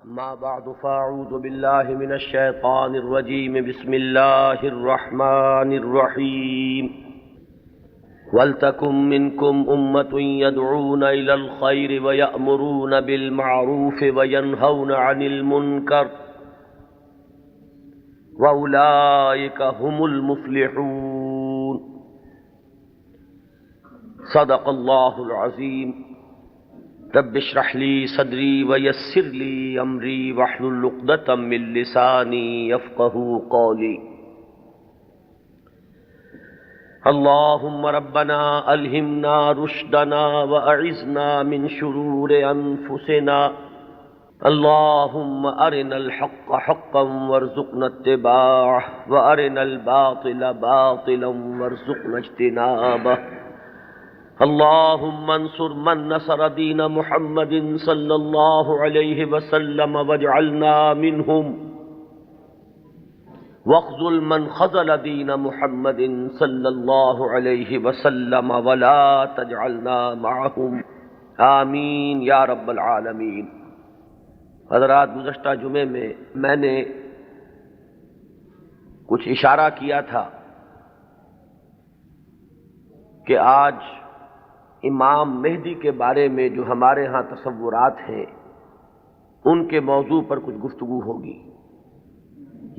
أما بعد فأعوذ بالله من الشيطان الرجيم بسم الله الرحمن الرحيم وَلْتَكُن مِّنكُمْ أُمَّةٌ يَدْعُونَ إِلَى الْخَيْرِ وَيَأْمُرُونَ بِالْمَعْرُوفِ وَيَنْهَوْنَ عَنِ الْمُنكَرِ وَأُولَٰئِكَ هُمُ الْمُفْلِحُونَ صدق اللہ العظیم رب اشرح لی صدری ویسر لی امری واحلل عقدۃ من لسانی یفقہوا قولی اللہم ربنا الہمنا رشدنا واعذنا من شرور انفسنا اللہم ارنا الحق حقا وارزقنا اتباعه وارنا الباطل باطلا وارزقنا اجتنابه اللہم انصر من نصر دین محمد صلی اللہ علیہ وسلم واجعلنا منہم واخذل من خذل دین محمد صلی اللہ علیہ وسلم ولا تجعلنا معہم آمین یا رب العالمین۔ حضرات، گزشتہ جمعے میں نے کچھ اشارہ کیا تھا کہ آج امام مہدی کے بارے میں جو ہمارے ہاں تصورات ہیں ان کے موضوع پر کچھ گفتگو ہوگی۔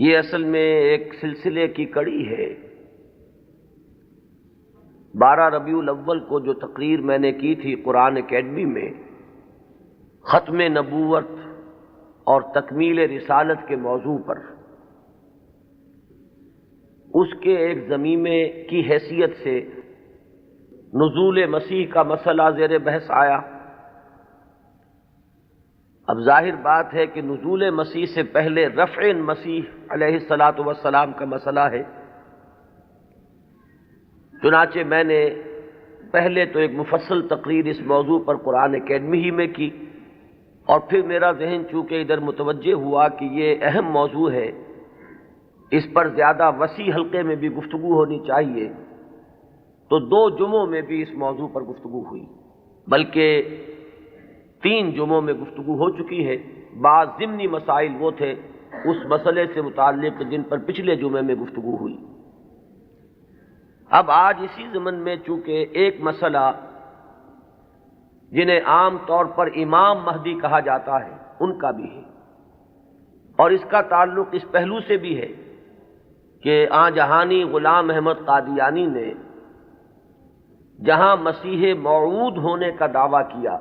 یہ اصل میں ایک سلسلے کی کڑی ہے۔ 12 ربیع الاول کو جو تقریر میں نے کی تھی قرآن اکیڈمی میں ختم نبوت اور تکمیل رسالت کے موضوع پر، اس کے ایک ضمیمے کی حیثیت سے نزول مسیح کا مسئلہ زیر بحث آیا۔ اب ظاہر بات ہے کہ نزول مسیح سے پہلے رفع مسیح علیہ الصلاۃ والسلام کا مسئلہ ہے۔ چنانچہ میں نے پہلے تو ایک مفصل تقریر اس موضوع پر قرآن اکیڈمی ہی میں کی، اور پھر میرا ذہن چونکہ ادھر متوجہ ہوا کہ یہ اہم موضوع ہے، اس پر زیادہ وسیع حلقے میں بھی گفتگو ہونی چاہیے، تو 2 جمعوں میں بھی اس موضوع پر گفتگو ہوئی، بلکہ 3 جمعوں میں گفتگو ہو چکی ہے۔ بعض ضمنی مسائل وہ تھے اس مسئلے سے متعلق جن پر پچھلے جمعے میں گفتگو ہوئی۔ اب آج اسی ضمن میں چونکہ ایک مسئلہ جنہیں عام طور پر امام مہدی کہا جاتا ہے ان کا بھی ہے، اور اس کا تعلق اس پہلو سے بھی ہے کہ آن جہانی غلام احمد قادیانی نے جہاں مسیح موعود ہونے کا دعویٰ کیا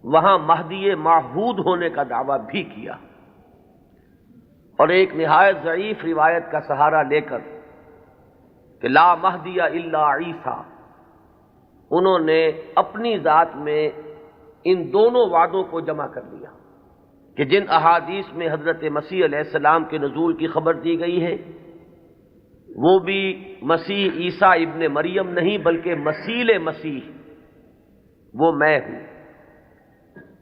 وہاں مہدی معہود ہونے کا دعویٰ بھی کیا، اور ایک نہایت ضعیف روایت کا سہارا لے کر کہ لا مہدی الا عیسیٰ، انہوں نے اپنی ذات میں ان دونوں وعدوں کو جمع کر لیا کہ جن احادیث میں حضرت مسیح علیہ السلام کے نزول کی خبر دی گئی ہے وہ بھی مسیح عیسیٰ ابن مریم نہیں بلکہ مسیل مسیح، وہ میں ہوں،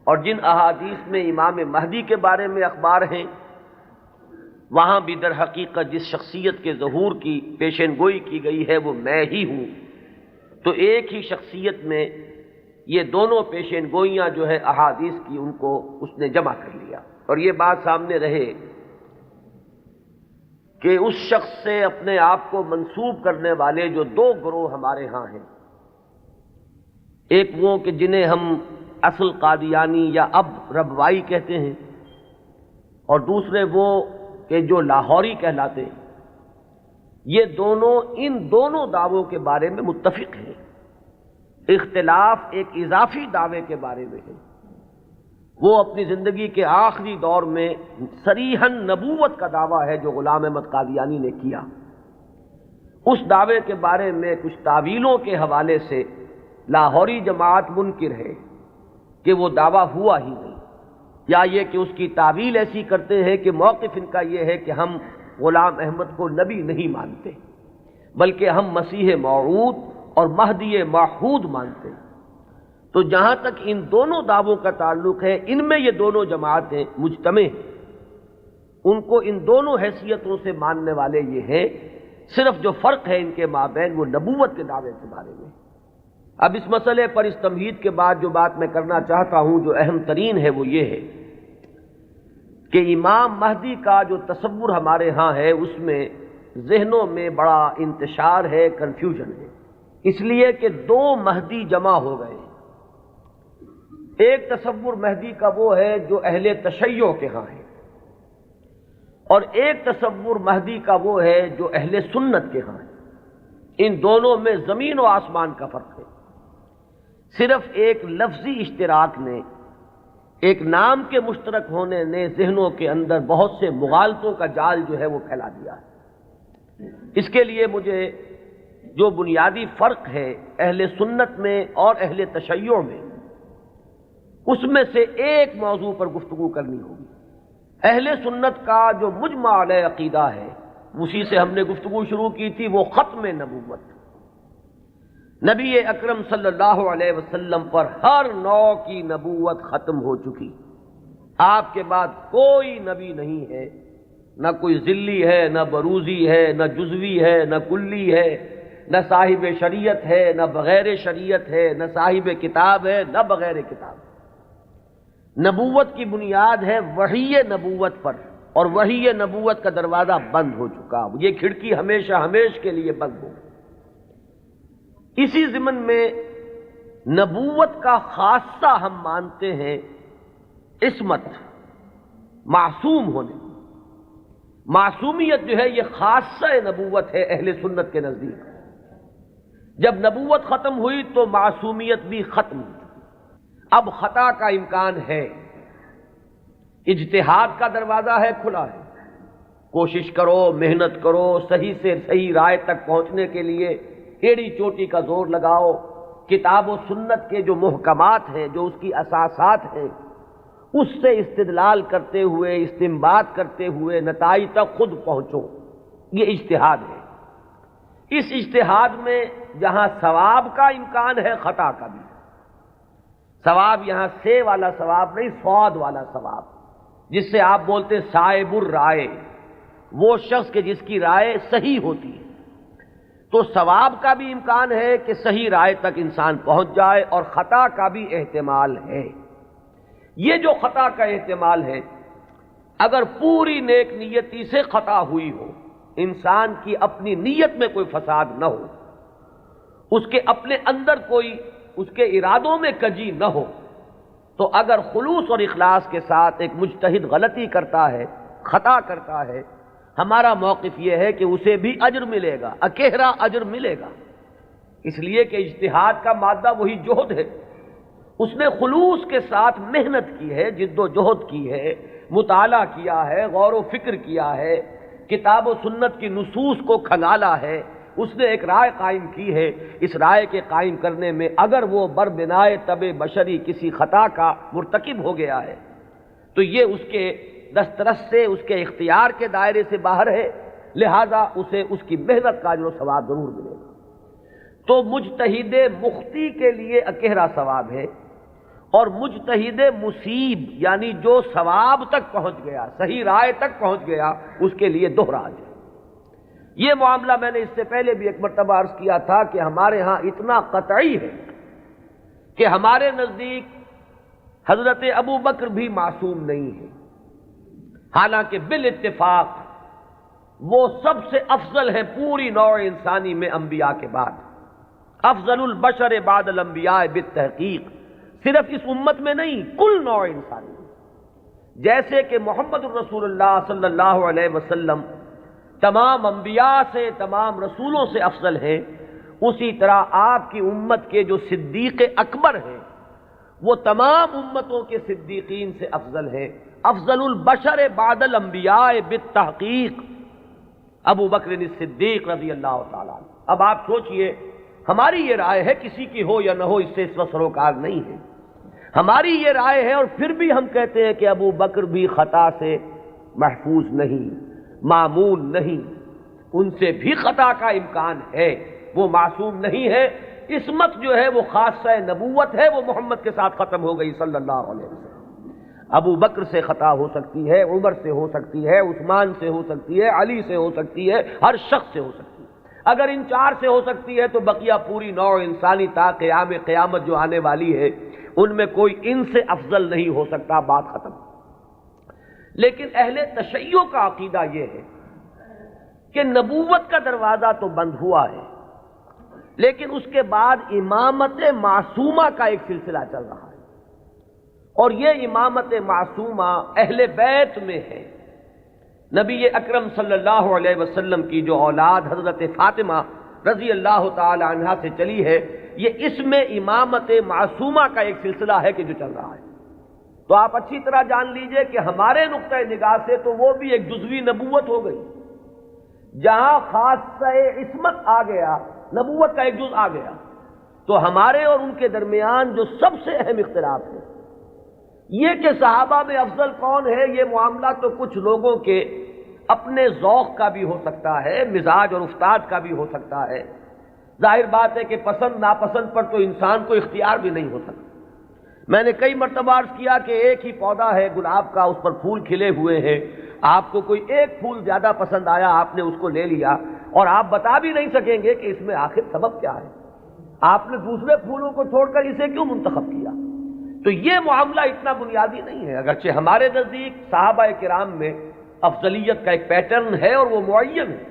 اور جن احادیث میں امام مہدی کے بارے میں اخبار ہیں وہاں بھی در حقیقت جس شخصیت کے ظہور کی پیشن گوئی کی گئی ہے وہ میں ہی ہوں۔ تو ایک ہی شخصیت میں یہ دونوں پیشن گوئیاں جو ہے احادیث کی ان کو اس نے جمع کر لیا، اور یہ بات سامنے رہے کہ اس شخص سے اپنے آپ کو منسوب کرنے والے جو 2 گروہ ہمارے ہاں ہیں، ایک وہ کہ جنہیں ہم اصل قادیانی یا اب ربوائی کہتے ہیں، اور دوسرے وہ کہ جو لاہوری کہلاتے ہیں، یہ دونوں ان دونوں دعووں کے بارے میں متفق ہیں۔ اختلاف ایک اضافی دعوے کے بارے میں ہے، وہ اپنی زندگی کے آخری دور میں صریحاً نبوت کا دعویٰ ہے جو غلام احمد قادیانی نے کیا۔ اس دعوے کے بارے میں کچھ تعویلوں کے حوالے سے لاہوری جماعت منکر ہے کہ وہ دعویٰ ہوا ہی نہیں، یا یہ کہ اس کی تعویل ایسی کرتے ہیں کہ موقف ان کا یہ ہے کہ ہم غلام احمد کو نبی نہیں مانتے بلکہ ہم مسیح موعود اور مہدی معہود مانتے ہیں۔ تو جہاں تک ان دونوں دعووں کا تعلق ہے ان میں یہ دونوں جماعتیں مجتمع ہیں، ان کو ان دونوں حیثیتوں سے ماننے والے یہ ہیں، صرف جو فرق ہے ان کے مابین وہ نبوت کے دعوے کے بارے میں۔ اب اس مسئلے پر اس تمہید کے بعد جو بات میں کرنا چاہتا ہوں جو اہم ترین ہے وہ یہ ہے کہ امام مہدی کا جو تصور ہمارے ہاں ہے اس میں ذہنوں میں بڑا انتشار ہے، کنفیوژن ہے، اس لیے کہ دو مہدی جمع ہو گئے۔ ایک تصور مہدی کا وہ ہے جو اہل تشیع کے ہاں ہے، اور ایک تصور مہدی کا وہ ہے جو اہل سنت کے ہاں ہے۔ ان دونوں میں زمین و آسمان کا فرق ہے۔ صرف ایک لفظی اشتراک نے، ایک نام کے مشترک ہونے نے ذہنوں کے اندر بہت سے مغالطوں کا جال جو ہے وہ پھیلا دیا ہے۔ اس کے لیے مجھے جو بنیادی فرق ہے اہل سنت میں اور اہل تشیع میں، اس میں سے ایک موضوع پر گفتگو کرنی ہوگی۔ اہل سنت کا جو مجمع علیہ عقیدہ ہے، اسی سے ہم نے گفتگو شروع کی تھی، وہ ختم نبوت۔ نبی اکرم صلی اللہ علیہ وسلم پر ہر نوع کی نبوت ختم ہو چکی، آپ کے بعد کوئی نبی نہیں ہے، نہ کوئی ذلی ہے، نہ بروزی ہے، نہ جزوی ہے، نہ کلی ہے، نہ صاحب شریعت ہے، نہ بغیر شریعت ہے، نہ صاحب کتاب ہے، نہ بغیر کتاب۔ نبوت کی بنیاد ہے وحی نبوت پر، اور وحی نبوت کا دروازہ بند ہو چکا، یہ کھڑکی ہمیشہ ہمیش کے لیے بند ہو۔ اسی ضمن میں نبوت کا خاصہ ہم مانتے ہیں عصمت، معصوم ہونے۔ معصومیت جو ہے یہ خاصہ نبوت ہے اہل سنت کے نزدیک۔ جب نبوت ختم ہوئی تو معصومیت بھی ختم ہوئی۔ اب خطا کا امکان ہے، اجتہاد کا دروازہ ہے، کھلا ہے، کوشش کرو، محنت کرو، صحیح سے صحیح رائے تک پہنچنے کے لیے ایڑی چوٹی کا زور لگاؤ، کتاب و سنت کے جو محکمات ہیں، جو اس کی اساسات ہیں، اس سے استدلال کرتے ہوئے، استنباط کرتے ہوئے نتائج تک خود پہنچو، یہ اجتہاد ہے۔ اس اجتہاد میں جہاں ثواب کا امکان ہے، خطا کا بھی۔ ثواب یہاں سے والا ثواب نہیں، صاد والا ثواب، جس سے آپ بولتے ہیں صائب الرائے، وہ شخص کہ جس کی رائے صحیح ہوتی ہے۔ تو ثواب کا بھی امکان ہے کہ صحیح رائے تک انسان پہنچ جائے، اور خطا کا بھی احتمال ہے۔ یہ جو خطا کا احتمال ہے، اگر پوری نیک نیتی سے خطا ہوئی ہو، انسان کی اپنی نیت میں کوئی فساد نہ ہو، اس کے اپنے اندر کوئی اس کے ارادوں میں کجی نہ ہو، تو اگر خلوص اور اخلاص کے ساتھ ایک مجتہد غلطی کرتا ہے، خطا کرتا ہے، ہمارا موقف یہ ہے کہ اسے بھی اجر ملے گا، اکیرا اجر ملے گا، اس لیے کہ اجتہاد کا مادہ وہی جہد ہے۔ اس نے خلوص کے ساتھ محنت کی ہے، جد و جہد کی ہے، مطالعہ کیا ہے، غور و فکر کیا ہے، کتاب و سنت کی نصوص کو کھنگالا ہے، اس نے ایک رائے قائم کی ہے۔ اس رائے کے قائم کرنے میں اگر وہ بربنائے طب بشری کسی خطا کا مرتکب ہو گیا ہے تو یہ اس کے دسترس سے، اس کے اختیار کے دائرے سے باہر ہے، لہذا اسے اس کی محنت کا اجر و ثواب ضرور ملے گا۔ تو مجتہد مخطی کے لیے اکیرا ثواب ہے، اور مجتہد مصیب یعنی جو ثواب تک پہنچ گیا، صحیح رائے تک پہنچ گیا، اس کے لیے دوہرا اجر۔ یہ معاملہ میں نے اس سے پہلے بھی ایک مرتبہ عرض کیا تھا کہ ہمارے ہاں اتنا قطعی ہے کہ ہمارے نزدیک حضرت ابو بکر بھی معصوم نہیں ہے، حالانکہ بالاتفاق وہ سب سے افضل ہے پوری نوع انسانی میں انبیاء کے بعد، افضل البشر بعد الانبیاء بالتحقیق، صرف اس امت میں نہیں، کل نوع انسانی میں۔ جیسے کہ محمد الرسول اللہ صلی اللہ علیہ وسلم تمام انبیاء سے، تمام رسولوں سے افضل ہیں، اسی طرح آپ کی امت کے جو صدیق اکبر ہیں وہ تمام امتوں کے صدیقین سے افضل ہیں۔ افضل البشر بعد الانبیاء بالتحقیق ابو بکر الصدیق رضی اللہ تعالیٰ عنہ۔ اب آپ سوچئے، ہماری یہ رائے ہے، کسی کی ہو یا نہ ہو اس سے اس وقت سروکار نہیں ہے، ہماری یہ رائے ہے، اور پھر بھی ہم کہتے ہیں کہ ابو بکر بھی خطا سے محفوظ نہیں، معمول نہیں، ان سے بھی خطا کا امکان ہے، وہ معصوم نہیں ہے۔ عصمت جو ہے وہ خاصہ نبوت ہے، وہ محمد کے ساتھ ختم ہو گئی صلی اللہ علیہ وسلم۔ ابو بکر سے خطا ہو سکتی ہے، عمر سے ہو سکتی ہے، عثمان سے ہو سکتی ہے، علی سے ہو سکتی ہے، ہر شخص سے ہو سکتی ہے۔ اگر ان چار سے ہو سکتی ہے تو بقیہ پوری نوع انسانی تا قیام قیامت جو آنے والی ہے ان میں کوئی ان سے افضل نہیں ہو سکتا، بات ختم۔ لیکن اہل تشیع کا عقیدہ یہ ہے کہ نبوت کا دروازہ تو بند ہوا ہے، لیکن اس کے بعد امامت معصومہ کا ایک سلسلہ چل رہا ہے، اور یہ امامت معصومہ اہل بیت میں ہے۔ نبی اکرم صلی اللہ علیہ وسلم کی جو اولاد حضرت فاطمہ رضی اللہ تعالی عنہا سے چلی ہے، یہ اس میں امامت معصومہ کا ایک سلسلہ ہے کہ جو چل رہا ہے۔ تو آپ اچھی طرح جان لیجئے کہ ہمارے نقطۂ نگاہ سے تو وہ بھی ایک جزوی نبوت ہو گئی، جہاں خاصہ عصمت آ گیا، نبوت کا ایک جز آ گیا۔ تو ہمارے اور ان کے درمیان جو سب سے اہم اختلاف ہے یہ کہ صحابہ میں افضل کون ہے، یہ معاملہ تو کچھ لوگوں کے اپنے ذوق کا بھی ہو سکتا ہے، مزاج اور افتاد کا بھی ہو سکتا ہے۔ ظاہر بات ہے کہ پسند ناپسند پر تو انسان کو اختیار بھی نہیں ہو سکتا۔ میں نے کئی مرتبہ عرض کیا کہ ایک ہی پودا ہے گلاب کا، اس پر پھول کھلے ہوئے ہیں، آپ کو کوئی ایک پھول زیادہ پسند آیا، آپ نے اس کو لے لیا، اور آپ بتا بھی نہیں سکیں گے کہ اس میں آخر سبب کیا ہے، آپ نے دوسرے پھولوں کو چھوڑ کر اسے کیوں منتخب کیا۔ تو یہ معاملہ اتنا بنیادی نہیں ہے، اگرچہ ہمارے نزدیک صحابہ کرام میں افضلیت کا ایک پیٹرن ہے اور وہ معین ہے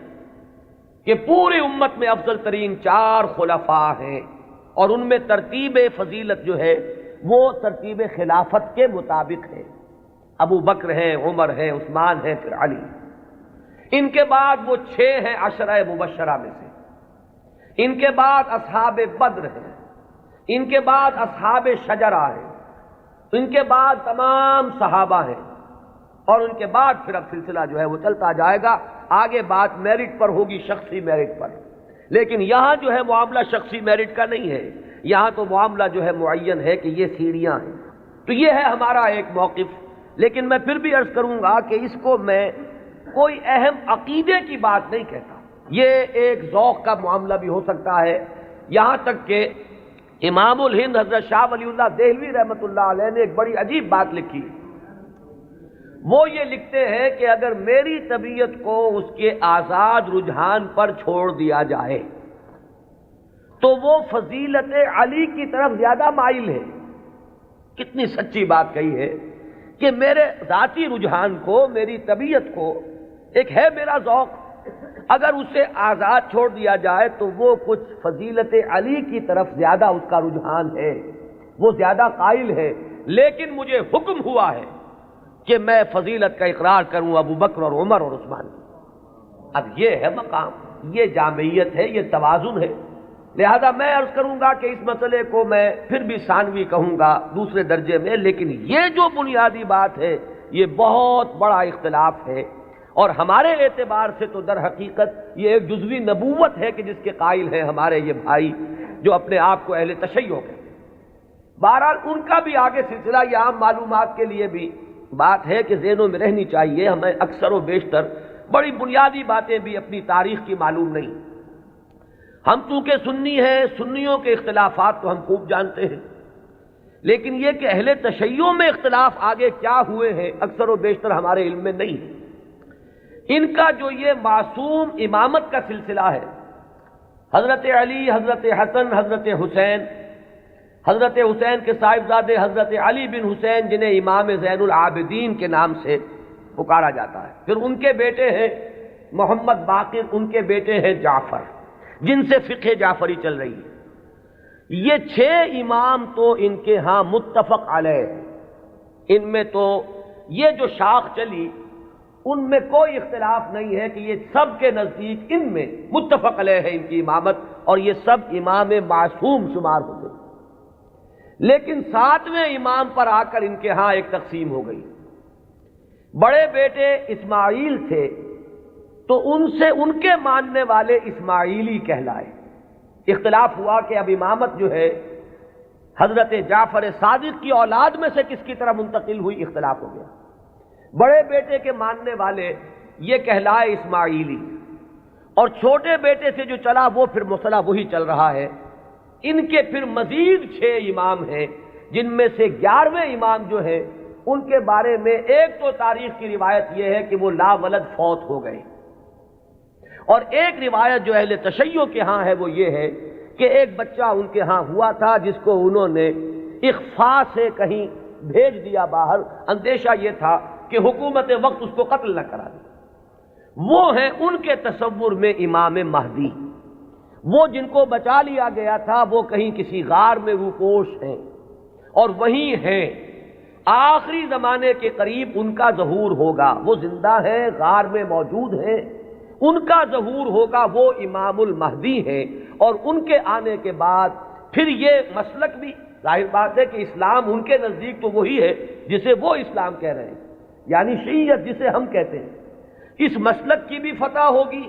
کہ پوری امت میں افضل ترین 4 خلفاء ہیں، اور ان میں ترتیب فضیلت جو ہے وہ ترتیب خلافت کے مطابق ہے۔ ابو بکر ہیں، عمر ہیں، عثمان ہیں، پھر علی۔ ان کے بعد وہ 6 ہیں عشرہ مبشرہ میں سے، ان کے بعد اصحاب بدر ہیں، ان کے بعد اصحاب شجرہ ہیں، ان کے بعد تمام صحابہ ہیں، اور ان کے بعد پھر اب سلسلہ جو ہے وہ چلتا جائے گا۔ آگے بات میرٹ پر ہوگی، شخصی میرٹ پر، لیکن یہاں جو ہے معاملہ شخصی میرٹ کا نہیں ہے، یہاں تو معاملہ جو ہے معین ہے کہ یہ سیڑھیاں ہیں۔ تو یہ ہے ہمارا ایک موقف، لیکن میں پھر بھی عرض کروں گا کہ اس کو میں کوئی اہم عقیدے کی بات نہیں کہتا، یہ ایک ذوق کا معاملہ بھی ہو سکتا ہے۔ یہاں تک کہ امام الہند حضرت شاہ ولی اللہ دہلوی رحمۃ اللہ علیہ نے ایک بڑی عجیب بات لکھی۔ وہ یہ لکھتے ہیں کہ اگر میری طبیعت کو اس کے آزاد رجحان پر چھوڑ دیا جائے تو وہ فضیلت علی کی طرف زیادہ مائل ہے۔ کتنی سچی بات کہی ہے کہ میرے ذاتی رجحان کو، میری طبیعت کو، ایک ہے میرا ذوق، اگر اسے آزاد چھوڑ دیا جائے تو وہ کچھ فضیلت علی کی طرف زیادہ اس کا رجحان ہے، وہ زیادہ قائل ہے، لیکن مجھے حکم ہوا ہے کہ میں فضیلت کا اقرار کروں ابو بکر اور عمر اور عثمان کی۔ اب یہ ہے مقام، یہ جامعیت ہے، یہ توازن ہے۔ لہذا میں عرض کروں گا کہ اس مسئلے کو میں پھر بھی ثانوی کہوں گا، دوسرے درجے میں، لیکن یہ جو بنیادی بات ہے یہ بہت بڑا اختلاف ہے، اور ہمارے اعتبار سے تو در حقیقت یہ ایک جزوی نبوت ہے کہ جس کے قائل ہیں ہمارے یہ بھائی جو اپنے آپ کو اہل تشیع کہتے ہیں۔ بہرحال ان کا بھی آگے سلسلہ، یہ عام معلومات کے لیے بھی بات ہے کہ ذہنوں میں رہنی چاہیے، ہمیں اکثر و بیشتر بڑی بنیادی باتیں بھی اپنی تاریخ کی معلوم نہیں۔ ہم چونکہ سنی ہیں، سنیوں کے اختلافات تو ہم خوب جانتے ہیں، لیکن یہ کہ اہل تشیع میں اختلاف آگے کیا ہوئے ہیں اکثر و بیشتر ہمارے علم میں نہیں ہے۔ ان کا جو یہ معصوم امامت کا سلسلہ ہے، حضرت علی، حضرت حسن، حضرت حسین، حضرت حسین کے صاحبزادے حضرت علی بن حسین جنہیں امام زین العابدین کے نام سے پکارا جاتا ہے، پھر ان کے بیٹے ہیں محمد باقر، ان کے بیٹے ہیں جعفر، جن سے فقہ جعفری چل رہی ہے۔ یہ 6 امام تو ان کے ہاں متفق علیہ، ان میں تو یہ جو شاخ چلی ان میں کوئی اختلاف نہیں ہے کہ یہ سب کے نزدیک ان میں متفق علیہ ہے ان کی امامت، اور یہ سب امام معصوم شمار ہو گئے۔ لیکن 7ویں امام پر آ کر ان کے ہاں ایک تقسیم ہو گئی۔ بڑے بیٹے اسماعیل تھے تو ان سے ان کے ماننے والے اسماعیلی کہلائے۔ اختلاف ہوا کہ اب امامت جو ہے حضرت جعفر صادق کی اولاد میں سے کس کی طرح منتقل ہوئی، اختلاف ہو گیا۔ بڑے بیٹے کے ماننے والے یہ کہلائے اسماعیلی، اور چھوٹے بیٹے سے جو چلا وہ پھر مسئلہ وہی چل رہا ہے۔ ان کے پھر مزید 6 امام ہیں، جن میں سے 11ویں امام جو ہے ان کے بارے میں ایک تو تاریخ کی روایت یہ ہے کہ وہ لا ولد فوت ہو گئے، اور ایک روایت جو اہل تشیع کے ہاں ہے وہ یہ ہے کہ ایک بچہ ان کے ہاں ہوا تھا جس کو انہوں نے اخفاء سے کہیں بھیج دیا باہر، اندیشہ یہ تھا کہ حکومت وقت اس کو قتل نہ کرا دے۔ وہ ہیں ان کے تصور میں امام مہدی، وہ جن کو بچا لیا گیا تھا وہ کہیں کسی غار میں روپوش ہیں اور وہیں ہیں، آخری زمانے کے قریب ان کا ظہور ہوگا، وہ زندہ ہیں، غار میں موجود ہیں، ان کا ظہور ہوگا، وہ امام المہدی ہیں، اور ان کے آنے کے بعد پھر یہ مسلک بھی ظاہر بات ہے کہ اسلام ان کے نزدیک تو وہی ہے جسے وہ اسلام کہہ رہے ہیں، یعنی شیعیت جسے ہم کہتے ہیں، اس مسلک کی بھی فتح ہوگی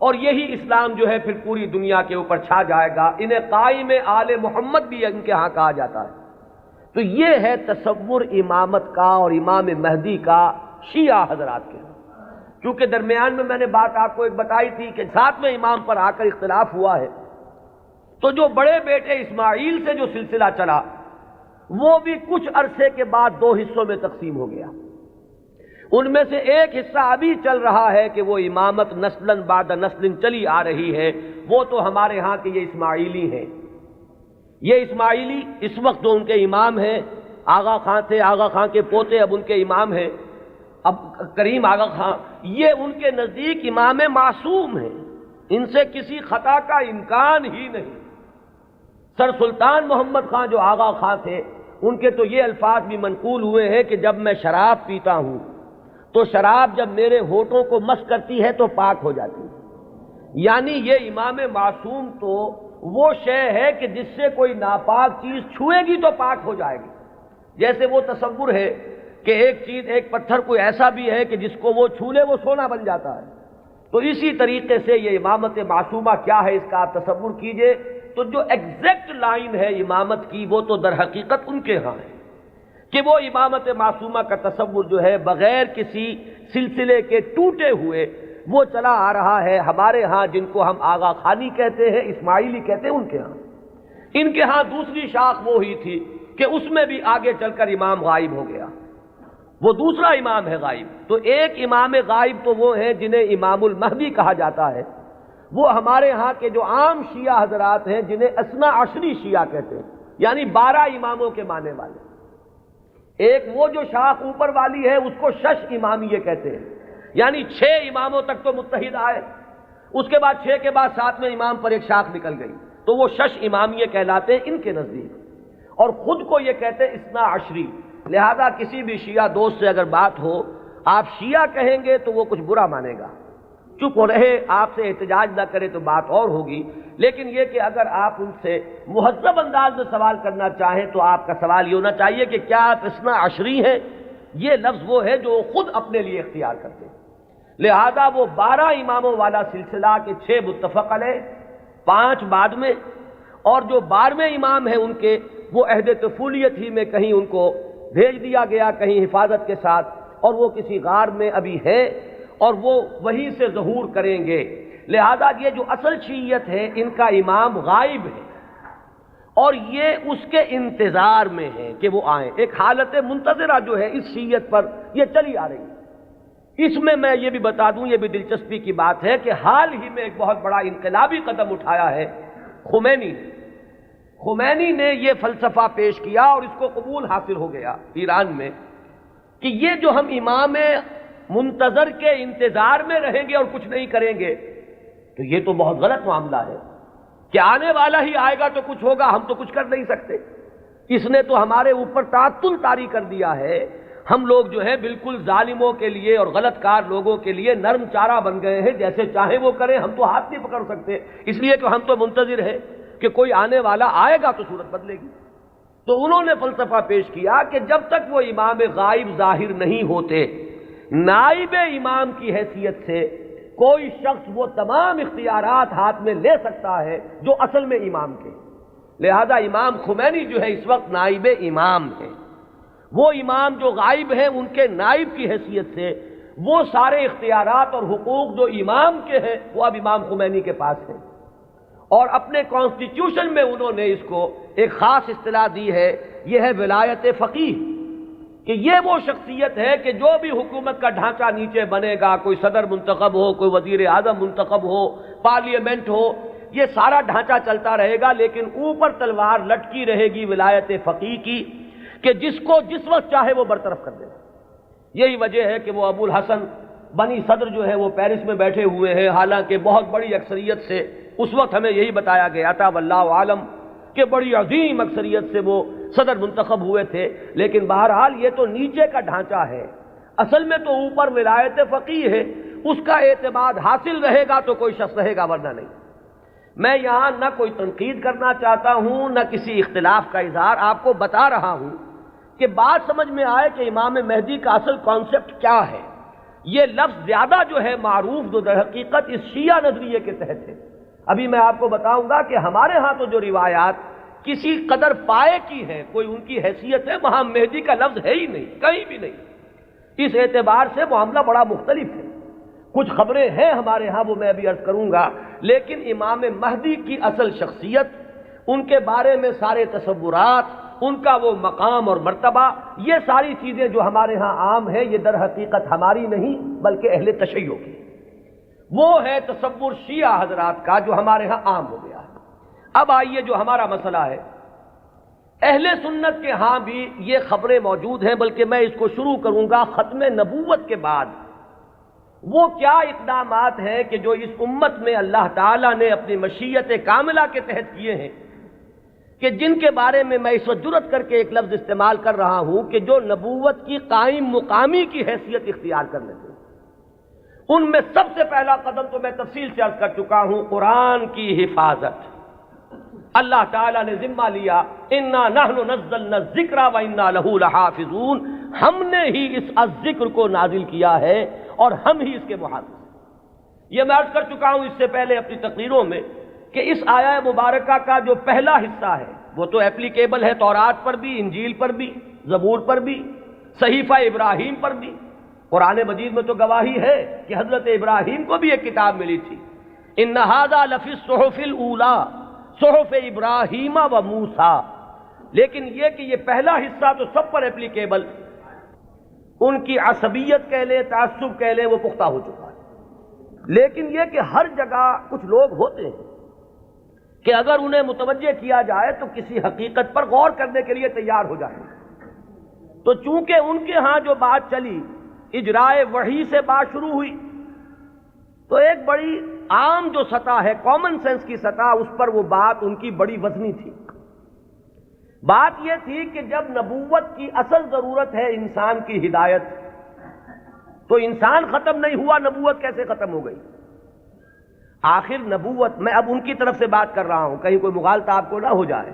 اور یہی اسلام جو ہے پھر پوری دنیا کے اوپر چھا جائے گا۔ انہیں قائم آل محمد بھی ان کے ہاں کہا جاتا ہے۔ تو یہ ہے تصور امامت کا اور امام مہدی کا شیعہ حضرات کے۔ چونکہ درمیان میں میں نے بات آپ کو ایک بتائی تھی کہ ساتویں امام پر آ کر اختلاف ہوا ہے، تو جو بڑے بیٹے اسماعیل سے جو سلسلہ چلا وہ بھی کچھ عرصے کے بعد دو حصوں میں تقسیم ہو گیا۔ ان میں سے ایک حصہ ابھی چل رہا ہے کہ وہ امامت نسلاً بعد نسل چلی آ رہی ہے، وہ تو ہمارے ہاں کے یہ اسماعیلی ہیں۔ یہ اسماعیلی اس وقت جو ان کے امام ہیں آغا خان تھے، آغا خان کے پوتے اب ان کے امام ہیں، اب کریم آغا خان، یہ ان کے نزدیک امام معصوم ہیں، ان سے کسی خطا کا امکان ہی نہیں۔ سر سلطان محمد خان جو آغا خان تھے ان کے تو یہ الفاظ بھی منقول ہوئے ہیں کہ جب میں شراب پیتا ہوں تو شراب جب میرے ہونٹوں کو مس کرتی ہے تو پاک ہو جاتی ہے۔ یعنی یہ امام معصوم تو وہ شے ہے کہ جس سے کوئی ناپاک چیز چھوئے گی تو پاک ہو جائے گی۔ جیسے وہ تصور ہے کہ ایک چیز، ایک پتھر کوئی ایسا بھی ہے کہ جس کو وہ چھو لے وہ سونا بن جاتا ہے، تو اسی طریقے سے یہ امامت معصومہ کیا ہے اس کا آپ تصور کیجئے۔ تو جو ایگزیکٹ لائن ہے امامت کی وہ تو در حقیقت ان کے ہاں ہے کہ وہ امامت معصومہ کا تصور جو ہے بغیر کسی سلسلے کے ٹوٹے ہوئے وہ چلا آ رہا ہے۔ ہمارے ہاں جن کو ہم آغا خانی کہتے ہیں، اسماعیلی کہتے ہیں، ان کے ہاں، ان کے ہاں دوسری شاخ وہ ہی تھی کہ اس میں بھی آگے چل کر امام غائب ہو گیا، وہ دوسرا امام ہے غائب۔ تو ایک امام غائب تو وہ ہیں جنہیں امام المہدی کہا جاتا ہے، وہ ہمارے ہاں کے جو عام شیعہ حضرات ہیں جنہیں اثنا عشری شیعہ کہتے ہیں، یعنی 12 اماموں کے ماننے والے۔ ایک وہ جو شاخ اوپر والی ہے اس کو شش امامیہ کہتے ہیں، یعنی 6 اماموں تک تو متحد آئے، اس کے بعد 6 کے بعد 7ویں امام پر ایک شاخ نکل گئی، تو وہ شش امامیہ کہلاتے ہیں ان کے نزدیک، اور خود کو یہ کہتے ہیں اثنا عشری۔ لہذا کسی بھی شیعہ دوست سے اگر بات ہو آپ شیعہ کہیں گے تو وہ کچھ برا مانے گا، چپ رہے، آپ سے احتجاج نہ کرے تو بات اور ہوگی، لیکن یہ کہ اگر آپ ان سے مہذب انداز میں سوال کرنا چاہیں تو آپ کا سوال یہ ہونا چاہیے کہ کیا آپ اثنا عشری ہیں؟ یہ لفظ وہ ہے جو خود اپنے لیے اختیار کرتے ہیں۔ لہذا وہ 12 اماموں والا سلسلہ کے 6 متفق علیہ، 5 بعد میں، اور جو 12ویں امام ہیں ان کے وہ عہد طفولیت ہی میں کہیں ان کو بھیج دیا گیا کہیں حفاظت کے ساتھ، اور وہ کسی غار میں ابھی ہے اور وہ وہیں سے ظہور کریں گے۔ لہذا یہ جو اصل شیعیت ہے ان کا امام غائب ہے اور یہ اس کے انتظار میں ہے کہ وہ آئیں۔ ایک حالت منتظرہ جو ہے اس شیعیت پر یہ چلی آ رہی ہے۔ اس میں یہ بھی بتا دوں، یہ بھی دلچسپی کی بات ہے کہ حال ہی میں ایک بہت بڑا انقلابی قدم اٹھایا ہے خمینی نے یہ فلسفہ پیش کیا اور اس کو قبول حاصل ہو گیا ایران میں کہ یہ جو ہم امام منتظر کے انتظار میں رہیں گے اور کچھ نہیں کریں گے تو یہ تو بہت غلط معاملہ ہے کہ آنے والا ہی آئے گا تو کچھ ہوگا، ہم تو کچھ کر نہیں سکتے۔ اس نے تو ہمارے اوپر تعطل طاری کر دیا ہے، ہم لوگ جو ہے بالکل ظالموں کے لیے اور غلط کار لوگوں کے لیے نرم چارہ بن گئے ہیں، جیسے چاہیں وہ کریں، ہم تو ہاتھ نہیں پکڑ سکتے، اس لیے کہ ہم تو منتظر ہیں کہ کوئی آنے والا آئے گا تو صورت بدلے گی۔ تو انہوں نے فلسفہ پیش کیا کہ جب تک وہ امام غائب ظاہر نہیں ہوتے، نائب امام کی حیثیت سے کوئی شخص وہ تمام اختیارات ہاتھ میں لے سکتا ہے جو اصل میں امام کے۔ لہذا امام خمینی جو ہے اس وقت نائب امام ہے، وہ امام جو غائب ہیں ان کے نائب کی حیثیت سے وہ سارے اختیارات اور حقوق جو امام کے ہیں وہ اب امام خمینی کے پاس ہیں، اور اپنے کانسٹیٹیوشن میں انہوں نے اس کو ایک خاص اصطلاح دی ہے، یہ ہے ولایت فقیہ، کہ یہ وہ شخصیت ہے کہ جو بھی حکومت کا ڈھانچہ نیچے بنے گا، کوئی صدر منتخب ہو، کوئی وزیر اعظم منتخب ہو، پارلیمنٹ ہو، یہ سارا ڈھانچہ چلتا رہے گا، لیکن اوپر تلوار لٹکی رہے گی ولایت فقیہ کی کہ جس کو جس وقت چاہے وہ برطرف کر دے۔ یہی وجہ ہے کہ وہ ابو الحسن بنی صدر جو ہے وہ پیرس میں بیٹھے ہوئے ہیں، حالانکہ بہت بڑی اکثریت سے اس وقت ہمیں یہی بتایا گیا تھا واللہ عالم کہ بڑی عظیم اکثریت سے وہ صدر منتخب ہوئے تھے، لیکن بہرحال یہ تو نیچے کا ڈھانچہ ہے، اصل میں تو اوپر ولایت فقیہ ہے، اس کا اعتماد حاصل رہے گا تو کوئی شخص رہے گا، ورنہ نہیں۔ میں یہاں نہ کوئی تنقید کرنا چاہتا ہوں نہ کسی اختلاف کا اظہار، آپ کو بتا رہا ہوں کہ بات سمجھ میں آئے کہ امام مہدی کا اصل کانسیپٹ کیا ہے۔ یہ لفظ زیادہ جو ہے معروف جو در حقیقت اس شیعہ نظریے کے تحت ہے۔ ابھی میں آپ کو بتاؤں گا کہ ہمارے ہاں تو جو روایات کسی قدر پائے کی ہے، کوئی ان کی حیثیت ہے، وہاں مہدی کا لفظ ہے ہی نہیں، کہیں بھی نہیں۔ اس اعتبار سے معاملہ بڑا مختلف ہے۔ کچھ خبریں ہیں ہمارے ہاں، وہ میں ابھی عرض کروں گا، لیکن امام مہدی کی اصل شخصیت، ان کے بارے میں سارے تصورات، ان کا وہ مقام اور مرتبہ، یہ ساری چیزیں جو ہمارے ہاں عام ہیں، یہ در حقیقت ہماری نہیں بلکہ اہل تشیع کی۔ وہ ہے تصور شیعہ حضرات کا جو ہمارے ہاں عام ہو گیا ہے۔ اب آئیے جو ہمارا مسئلہ ہے، اہل سنت کے ہاں بھی یہ خبریں موجود ہیں، بلکہ میں اس کو شروع کروں گا ختم نبوت کے بعد۔ وہ کیا اقدامات ہیں کہ جو اس امت میں اللہ تعالیٰ نے اپنی مشیت کاملہ کے تحت کیے ہیں، کہ جن کے بارے میں میں اس وقت جرأت کر کے ایک لفظ استعمال کر رہا ہوں کہ جو نبوت کی قائم مقامی کی حیثیت اختیار کر لیتے ہیں۔ ان میں سب سے پہلا قدم تو میں تفصیل سے عرض کر چکا ہوں، قرآن کی حفاظت۔ اللہ تعالیٰ نے ذمہ لیا، انا نحن نزلنا الذکر وانا لہ لحافظون، ہم نے ہی اس الذکر کو نازل کیا ہے اور ہم ہی اس کے محافظ ہیں۔ یہ میں عرض کر چکا ہوں اس سے پہلے اپنی تقریروں میں کہ اس آیہ مبارکہ کا جو پہلا حصہ ہے وہ تو اپلیکیبل ہے تورات پر بھی، انجیل پر بھی، زبور پر بھی، صحیفہ ابراہیم پر بھی۔ قرآن مجید میں تو گواہی ہے کہ حضرت ابراہیم کو بھی ایک کتاب ملی تھی، ان ھذا لفی الصحف الاولی صحف ابراہیم و موسیٰ۔ لیکن یہ کہ یہ پہلا حصہ تو سب پر اپلیکیبل، ان کی عصبیت کہہ لیں، تعصب کہہ لیں، وہ پختہ ہو چکا ہے۔ لیکن یہ کہ ہر جگہ کچھ لوگ ہوتے ہیں کہ اگر انہیں متوجہ کیا جائے تو کسی حقیقت پر غور کرنے کے لیے تیار ہو جائیں۔ تو چونکہ ان کے ہاں جو بات چلی، اجرائے وحی سے بات شروع ہوئی، تو ایک بڑی عام جو سطح ہے، کامن سینس کی سطح، اس پر وہ بات ان کی بڑی وزنی تھی۔ بات یہ تھی کہ جب نبوت کی اصل ضرورت ہے انسان کی ہدایت، تو انسان ختم نہیں ہوا، نبوت کیسے ختم ہو گئی؟ آخر نبوت، میں اب ان کی طرف سے بات کر رہا ہوں، کہیں کوئی مغالطہ آپ کو نہ ہو جائے،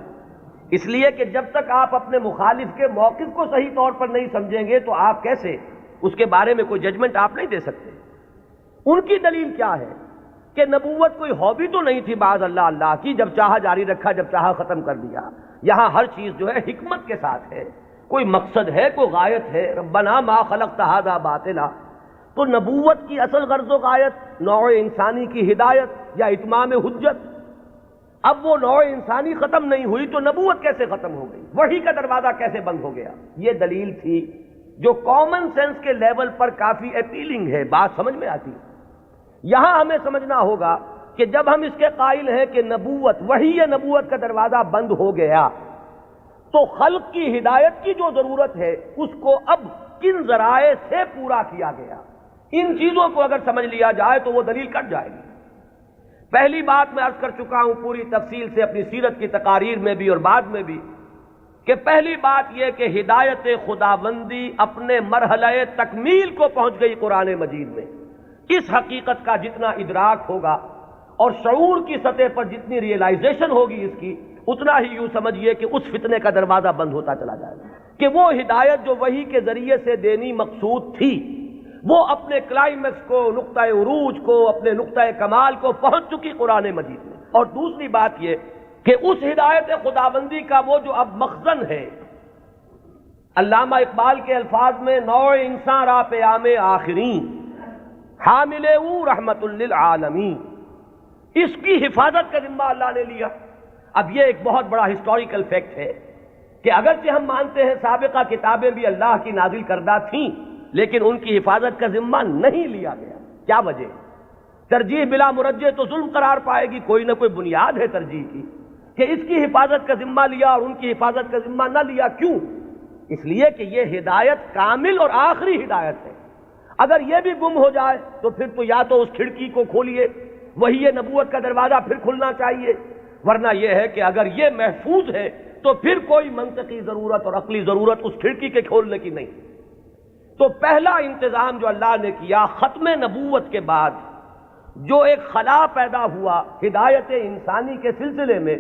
اس لیے کہ جب تک آپ اپنے مخالف کے موقف کو صحیح طور پر نہیں سمجھیں گے تو آپ کیسے اس کے بارے میں کوئی ججمنٹ آپ نہیں دے سکتے۔ ان کی دلیل کیا ہے کہ نبوت کوئی ہابی تو نہیں تھی بعض اللہ کی، جب چاہا جاری رکھا، جب چاہا ختم کر دیا۔ یہاں ہر چیز جو ہے حکمت کے ساتھ ہے، کوئی مقصد ہے، کوئی غایت ہے، ربنا ما خلقت ھذا باطلا۔ تو نبوت کی اصل غرض و غایت نوع انسانی کی ہدایت یا اتمام حجت۔ اب وہ نوع انسانی ختم نہیں ہوئی تو نبوت کیسے ختم ہو گئی؟ وحی کا دروازہ کیسے بند ہو گیا؟ یہ دلیل تھی جو کامن سینس کے لیول پر کافی اپیلنگ ہے، بات سمجھ میں آتی ہے۔ یہاں ہمیں سمجھنا ہوگا کہ جب ہم اس کے قائل ہیں کہ نبوت، وحی نبوت کا دروازہ بند ہو گیا، تو خلق کی ہدایت کی جو ضرورت ہے اس کو اب کن ذرائع سے پورا کیا گیا، ان چیزوں کو اگر سمجھ لیا جائے تو وہ دلیل کٹ جائے گی۔ پہلی بات میں عرض کر چکا ہوں پوری تفصیل سے اپنی سیرت کی تقاریر میں بھی اور بعد میں بھی، کہ پہلی بات یہ کہ ہدایت خداوندی اپنے مرحلہ تکمیل کو پہنچ گئی قرآن مجید میں۔ اس حقیقت کا جتنا ادراک ہوگا اور شعور کی سطح پر جتنی ریئلائزیشن ہوگی اس کی، اتنا ہی یوں سمجھیے کہ اس فتنے کا دروازہ بند ہوتا چلا جائے گا، کہ وہ ہدایت جو وحی کے ذریعے سے دینی مقصود تھی، وہ اپنے کلائمیکس کو، نقطہ عروج کو، اپنے نقطہ کمال کو پہنچ چکی قرآن مجید میں۔ اور دوسری بات یہ کہ اس ہدایت خداوندی کا وہ جو اب مخزن ہے، علامہ اقبال کے الفاظ میں نوع انسان را پیام آخرین حامل او رحمت للعالمین، اس کی حفاظت کا ذمہ اللہ نے لیا۔ اب یہ ایک بہت بڑا ہسٹوریکل فیکٹ ہے کہ اگرچہ ہم مانتے ہیں سابقہ کتابیں بھی اللہ کی نازل کردہ تھیں، لیکن ان کی حفاظت کا ذمہ نہیں لیا گیا۔ کیا وجہ؟ ترجیح بلا مرجح تو ظلم قرار پائے گی، کوئی نہ کوئی بنیاد ہے ترجیح کی، کہ اس کی حفاظت کا ذمہ لیا اور ان کی حفاظت کا ذمہ نہ لیا۔ کیوں؟ اس لیے کہ یہ ہدایت کامل اور آخری ہدایت ہے. اگر یہ بھی گم ہو جائے تو پھر تو یا تو اس کھڑکی کو کھولیے، وہی نبوت کا دروازہ پھر کھلنا چاہیے، ورنہ یہ ہے کہ اگر یہ محفوظ ہے تو پھر کوئی منطقی ضرورت اور عقلی ضرورت اس کھڑکی کے کھولنے کی نہیں. تو پہلا انتظام جو اللہ نے کیا ختم نبوت کے بعد، جو ایک خلا پیدا ہوا ہدایت انسانی کے سلسلے میں،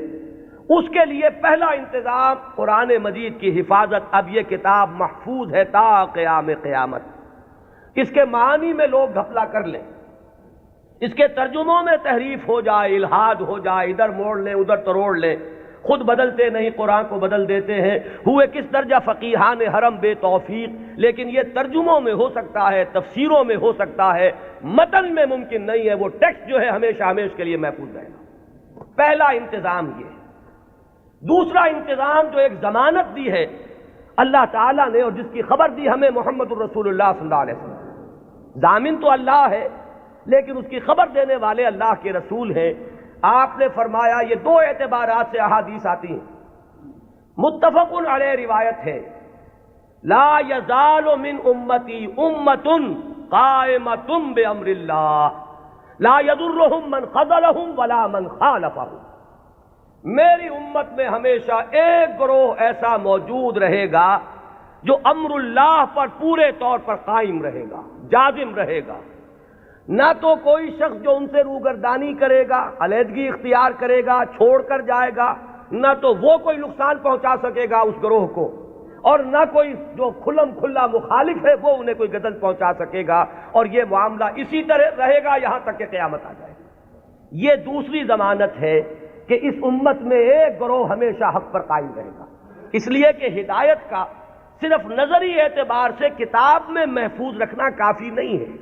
اس کے لیے پہلا انتظام قرآن مجید کی حفاظت. اب یہ کتاب محفوظ ہے تا قیام قیامت. اس کے معنی میں لوگ گھپلا کر لیں، اس کے ترجموں میں تحریف ہو جائے، الحاد ہو جائے، ادھر موڑ لیں ادھر تروڑ لیں، خود بدلتے نہیں قرآن کو بدل دیتے ہیں. ہوئے کس درجہ فقیہان حرم بے توفیق. لیکن یہ ترجموں میں ہو سکتا ہے، تفسیروں میں ہو سکتا ہے، متن میں ممکن نہیں ہے. وہ ٹیکسٹ جو ہے ہمیشہ ہمیشہ کے لیے محفوظ رہے گا. پہلا انتظام یہ ہے. دوسرا انتظام جو ایک ضمانت دی ہے اللہ تعالیٰ نے اور جس کی خبر دی ہمیں محمد الرسول اللہ صلی اللہ علیہ وسلم. ضامن تو اللہ ہے لیکن اس کی خبر دینے والے اللہ کے رسول ہیں. آپ نے فرمایا، یہ دو اعتبارات سے احادیث آتی ہیں، متفق علیہ روایت ہے، لا یزال من امتی امت قائمۃ بامر اللہ لا یضرهم من خذلهم ولا من خالفهم. میری امت میں ہمیشہ ایک گروہ ایسا موجود رہے گا جو امر اللہ پر پورے طور پر قائم رہے گا، جازم رہے گا. نہ تو کوئی شخص جو ان سے روگردانی کرے گا، علیحدگی اختیار کرے گا، چھوڑ کر جائے گا، نہ تو وہ کوئی نقصان پہنچا سکے گا اس گروہ کو، اور نہ کوئی جو کھلم کھلا مخالف ہے وہ انہیں کوئی غدر پہنچا سکے گا. اور یہ معاملہ اسی طرح رہے گا یہاں تک کہ قیامت آ جائے. یہ دوسری ضمانت ہے کہ اس امت میں ایک گروہ ہمیشہ حق پر قائم رہے گا. اس لیے کہ ہدایت کا صرف نظری اعتبار سے کتاب میں محفوظ رکھنا کافی نہیں ہے.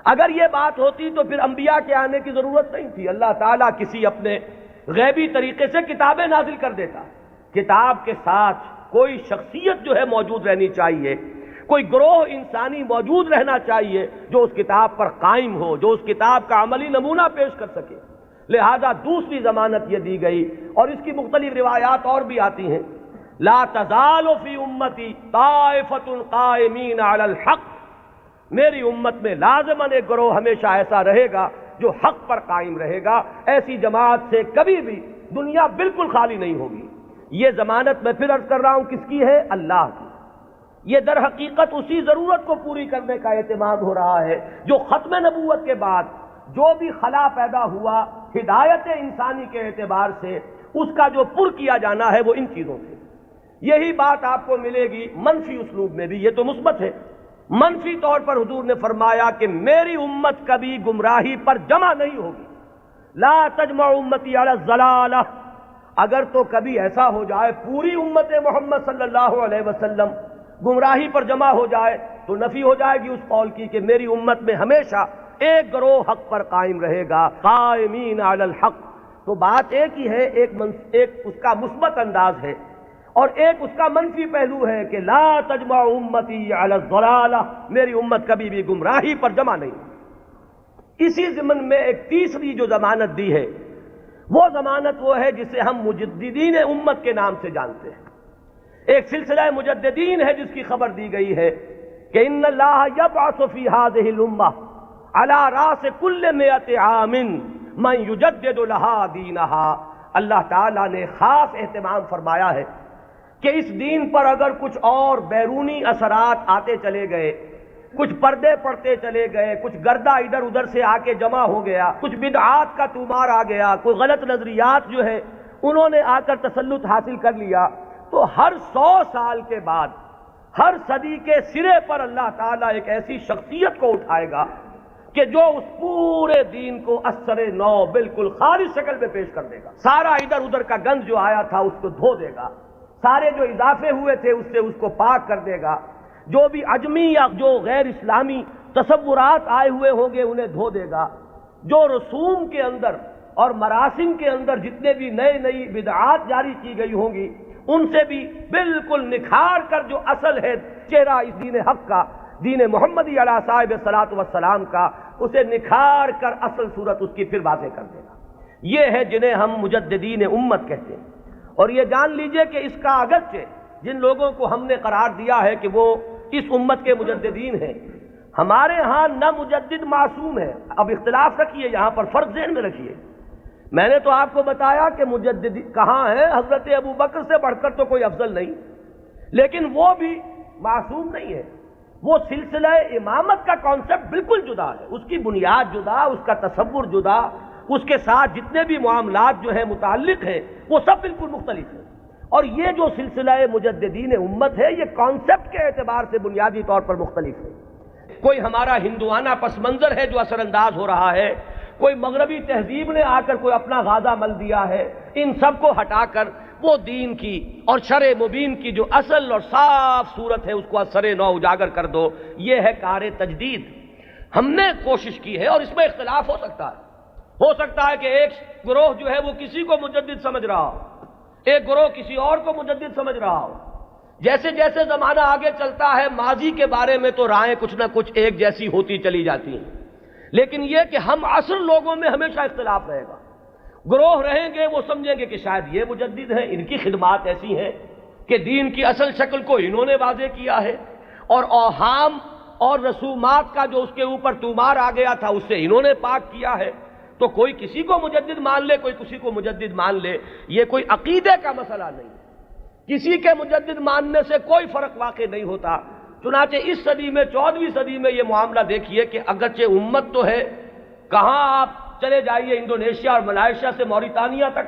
اگر یہ بات ہوتی تو پھر انبیاء کے آنے کی ضرورت نہیں تھی. اللہ تعالیٰ کسی اپنے غیبی طریقے سے کتابیں نازل کر دیتا. کتاب کے ساتھ کوئی شخصیت جو ہے موجود رہنی چاہیے، کوئی گروہ انسانی موجود رہنا چاہیے جو اس کتاب پر قائم ہو، جو اس کتاب کا عملی نمونہ پیش کر سکے. لہذا دوسری ضمانت یہ دی گئی، اور اس کی مختلف روایات اور بھی آتی ہیں. لا تزال فی امتی طائفۃ قائمین علی الحق. میری امت میں لازماً ایک گروہ ہمیشہ ایسا رہے گا جو حق پر قائم رہے گا. ایسی جماعت سے کبھی بھی دنیا بالکل خالی نہیں ہوگی. یہ ضمانت میں پھر عرض کر رہا ہوں کس کی ہے؟ اللہ کی. یہ در حقیقت اسی ضرورت کو پوری کرنے کا اہتمام ہو رہا ہے جو ختم نبوت کے بعد جو بھی خلا پیدا ہوا ہدایت انسانی کے اعتبار سے، اس کا جو پر کیا جانا ہے وہ ان چیزوں سے. یہی بات آپ کو ملے گی منفی اسلوب میں بھی. یہ تو مثبت ہے. منفی طور پر حضور نے فرمایا کہ میری امت کبھی گمراہی پر جمع نہیں ہوگی. لا تجمع امتی علی الضلالہ. اگر تو کبھی ایسا ہو جائے پوری امت محمد صلی اللہ علیہ وسلم گمراہی پر جمع ہو جائے تو نفی ہو جائے گی اس قول کی کہ میری امت میں ہمیشہ ایک گروہ حق پر قائم رہے گا، قائمین علی الحق. تو بات ایک ہی ہے، ایک اس کا مثبت انداز ہے اور ایک اس کا منفی پہلو ہے کہ لا تجمع امتی علی الضلالہ. میری امت کبھی بھی گمراہی پر جمع نہیں. اسی ضمن میں ایک تیسری جو ضمانت دی ہے وہ ضمانت وہ ہے جسے ہم مجددین امت کے نام سے جانتے ہیں. ایک سلسلہ مجددین ہے جس کی خبر دی گئی ہے کہ ان اللہ یبعث فی هذه الامہ علی راس کل 100 عام من یجدد لها دینها. اللہ تعالیٰ نے خاص اہتمام فرمایا ہے کہ اس دین پر اگر کچھ اور بیرونی اثرات آتے چلے گئے، کچھ پردے پڑتے چلے گئے، کچھ گردہ ادھر ادھر سے آ کے جمع ہو گیا، کچھ بدعات کا طومار آ گیا، کوئی غلط نظریات جو ہے انہوں نے آ کر تسلط حاصل کر لیا، تو ہر 100 سال کے بعد ہر صدی کے سرے پر اللہ تعالیٰ ایک ایسی شخصیت کو اٹھائے گا کہ جو اس پورے دین کو اثر نو بالکل خالص شکل میں پیش کر دے گا. سارا ادھر ادھر کا گند جو آیا تھا اس کو دھو دے گا، سارے جو اضافے ہوئے تھے اس سے اس کو پاک کر دے گا، جو بھی عجمی یا جو غیر اسلامی تصورات آئے ہوئے ہوں گے انہیں دھو دے گا، جو رسوم کے اندر اور مراسم کے اندر جتنے بھی نئی بدعات جاری کی گئی ہوں گی ان سے بھی بالکل نکھار کر جو اصل ہے چہرہ اس دین حق کا، دین محمدی علیہ صاحب الصلاۃ والسلام کا، اسے نکھار کر اصل صورت اس کی پھر واضح کر دے گا. یہ ہے جنہیں ہم مجددین امت کہتے ہیں. اور یہ جان لیجئے کہ اس کا اگرچہ جن لوگوں کو ہم نے قرار دیا ہے کہ وہ اس امت کے مجددین ہیں، ہمارے ہاں نہ مجدد معصوم ہے۔ اب اختلاف رکھیے، یہاں پر فرق ذہن میں رکھیے۔ میں نے تو آپ کو بتایا کہ مجدد کہاں ہے، حضرت ابو بکر سے بڑھ کر تو کوئی افضل نہیں، لیکن وہ بھی معصوم نہیں ہے۔ وہ سلسلہ امامت کا کانسیپٹ بالکل جدا ہے، اس کی بنیاد جدا، اس کا تصور جدا، اس کے ساتھ جتنے بھی معاملات جو ہیں متعلق ہیں وہ سب بالکل مختلف ہیں۔ اور یہ جو سلسلہ مجددین امت ہے، یہ کانسیپٹ کے اعتبار سے بنیادی طور پر مختلف ہے۔ کوئی ہمارا ہندوانہ پس منظر ہے جو اثر انداز ہو رہا ہے، کوئی مغربی تہذیب نے آ کر کوئی اپنا غازہ مل دیا ہے، ان سب کو ہٹا کر وہ دین کی اور شرع مبین کی جو اصل اور صاف صورت ہے اس کو اثر نو اجاگر کر دو، یہ ہے کار تجدید۔ ہم نے کوشش کی ہے، اور اس میں اختلاف ہو سکتا ہے کہ ایک گروہ جو ہے وہ کسی کو مجدد سمجھ رہا ہو، ایک گروہ کسی اور کو مجدد سمجھ رہا ہو۔ جیسے جیسے زمانہ آگے چلتا ہے، ماضی کے بارے میں تو رائیں کچھ نہ کچھ ایک جیسی ہوتی چلی جاتی ہیں، لیکن یہ کہ ہم عصر لوگوں میں ہمیشہ اختلاف رہے گا۔ گروہ رہیں گے وہ سمجھیں گے کہ شاید یہ مجدد ہیں، ان کی خدمات ایسی ہیں کہ دین کی اصل شکل کو انہوں نے واضح کیا ہے، اور اوہام اور رسومات کا جو اس کے اوپر طومار آ گیا تھا اس سے انہوں نے پاک کیا ہے۔ تو کوئی کسی کو مجدد مان لے، کوئی کسی کو مجدد مان لے، یہ کوئی عقیدے کا مسئلہ نہیں ہے۔ کسی کے مجدد ماننے سے کوئی فرق واقع نہیں ہوتا۔ چنانچہ اس صدی میں، 14ویں صدی میں یہ معاملہ دیکھیے کہ اگرچہ امت تو ہے، کہاں آپ چلے جائیے انڈونیشیا اور ملائیشیا سے موریتانیہ تک،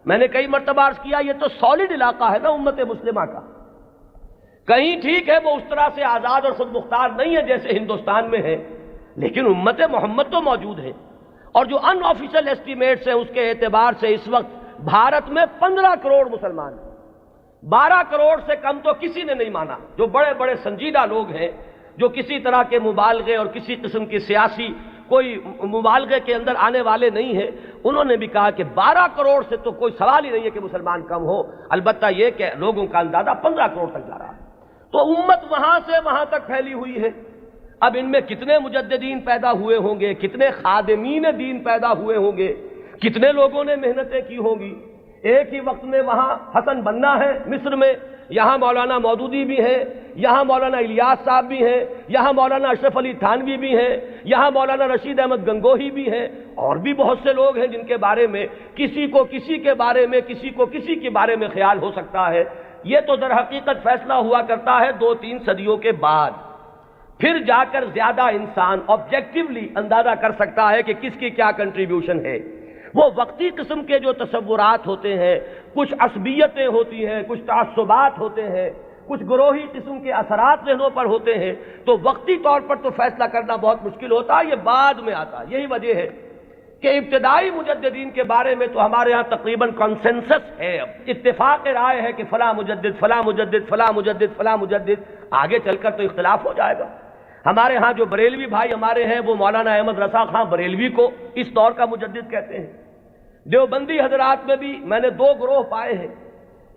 میں نے کئی مرتبہ عرض کیا یہ تو سالڈ علاقہ ہے نا امت مسلمہ کا۔ کہیں ٹھیک ہے وہ اس طرح سے آزاد اور خود مختار نہیں ہے جیسے ہندوستان میں ہے، لیکن امت محمد تو موجود ہے۔ اور جو ان آفیشل ایسٹیمیٹس ہیں اس کے اعتبار سے اس وقت بھارت میں 15 کروڑ مسلمان ہیں۔ 12 کروڑ سے کم تو کسی نے نہیں مانا۔ جو بڑے بڑے سنجیدہ لوگ ہیں، جو کسی طرح کے مبالغے اور کسی قسم کی سیاسی کوئی مبالغے کے اندر آنے والے نہیں ہیں، انہوں نے بھی کہا کہ 12 کروڑ سے تو کوئی سوال ہی نہیں ہے کہ مسلمان کم ہو، البتہ یہ کہ لوگوں کا اندازہ 15 کروڑ تک جا رہا ہے۔ تو امت وہاں سے وہاں تک پھیلی ہوئی ہے۔ اب ان میں کتنے مجددین پیدا ہوئے ہوں گے، کتنے خادمین دین پیدا ہوئے ہوں گے، کتنے لوگوں نے محنتیں کی ہوں گی۔ ایک ہی وقت میں وہاں حسن بنا ہے مصر میں، یہاں مولانا مودودی بھی ہیں، یہاں مولانا الیاس صاحب بھی ہیں، یہاں مولانا اشرف علی تھانوی بھی ہیں، یہاں مولانا رشید احمد گنگوہی بھی ہیں، اور بھی بہت سے لوگ ہیں جن کے بارے میں کسی کو کسی کے بارے میں، کسی کو کسی کے بارے میں خیال ہو سکتا ہے۔ یہ تو در حقیقت فیصلہ ہوا کرتا ہے 2-3 صدیوں کے بعد، پھر جا کر زیادہ انسان آبجیکٹیولی اندازہ کر سکتا ہے کہ کس کی کیا کنٹریبیوشن ہے۔ وہ وقتی قسم کے جو تصورات ہوتے ہیں، کچھ عصبیتیں ہوتی ہیں، کچھ تعصبات ہوتے ہیں، کچھ گروہی قسم کے اثرات ذہنوں پر ہوتے ہیں، تو وقتی طور پر تو فیصلہ کرنا بہت مشکل ہوتا ہے، یہ بعد میں آتا ہے۔ یہی وجہ ہے کہ ابتدائی مجددین کے بارے میں تو ہمارے ہاں تقریباً کنسنسس ہے، اتفاق رائے ہے کہ فلاں مجدد فلاں مجدد فلاں مجدد فلاں مجدد۔ آگے چل کر تو اختلاف ہو جائے گا۔ ہمارے ہاں جو بریلوی بھائی ہمارے ہیں وہ مولانا احمد رضا خان بریلوی کو اس دور کا مجدد کہتے ہیں۔ دیوبندی حضرات میں بھی میں نے 2 گروہ پائے ہیں،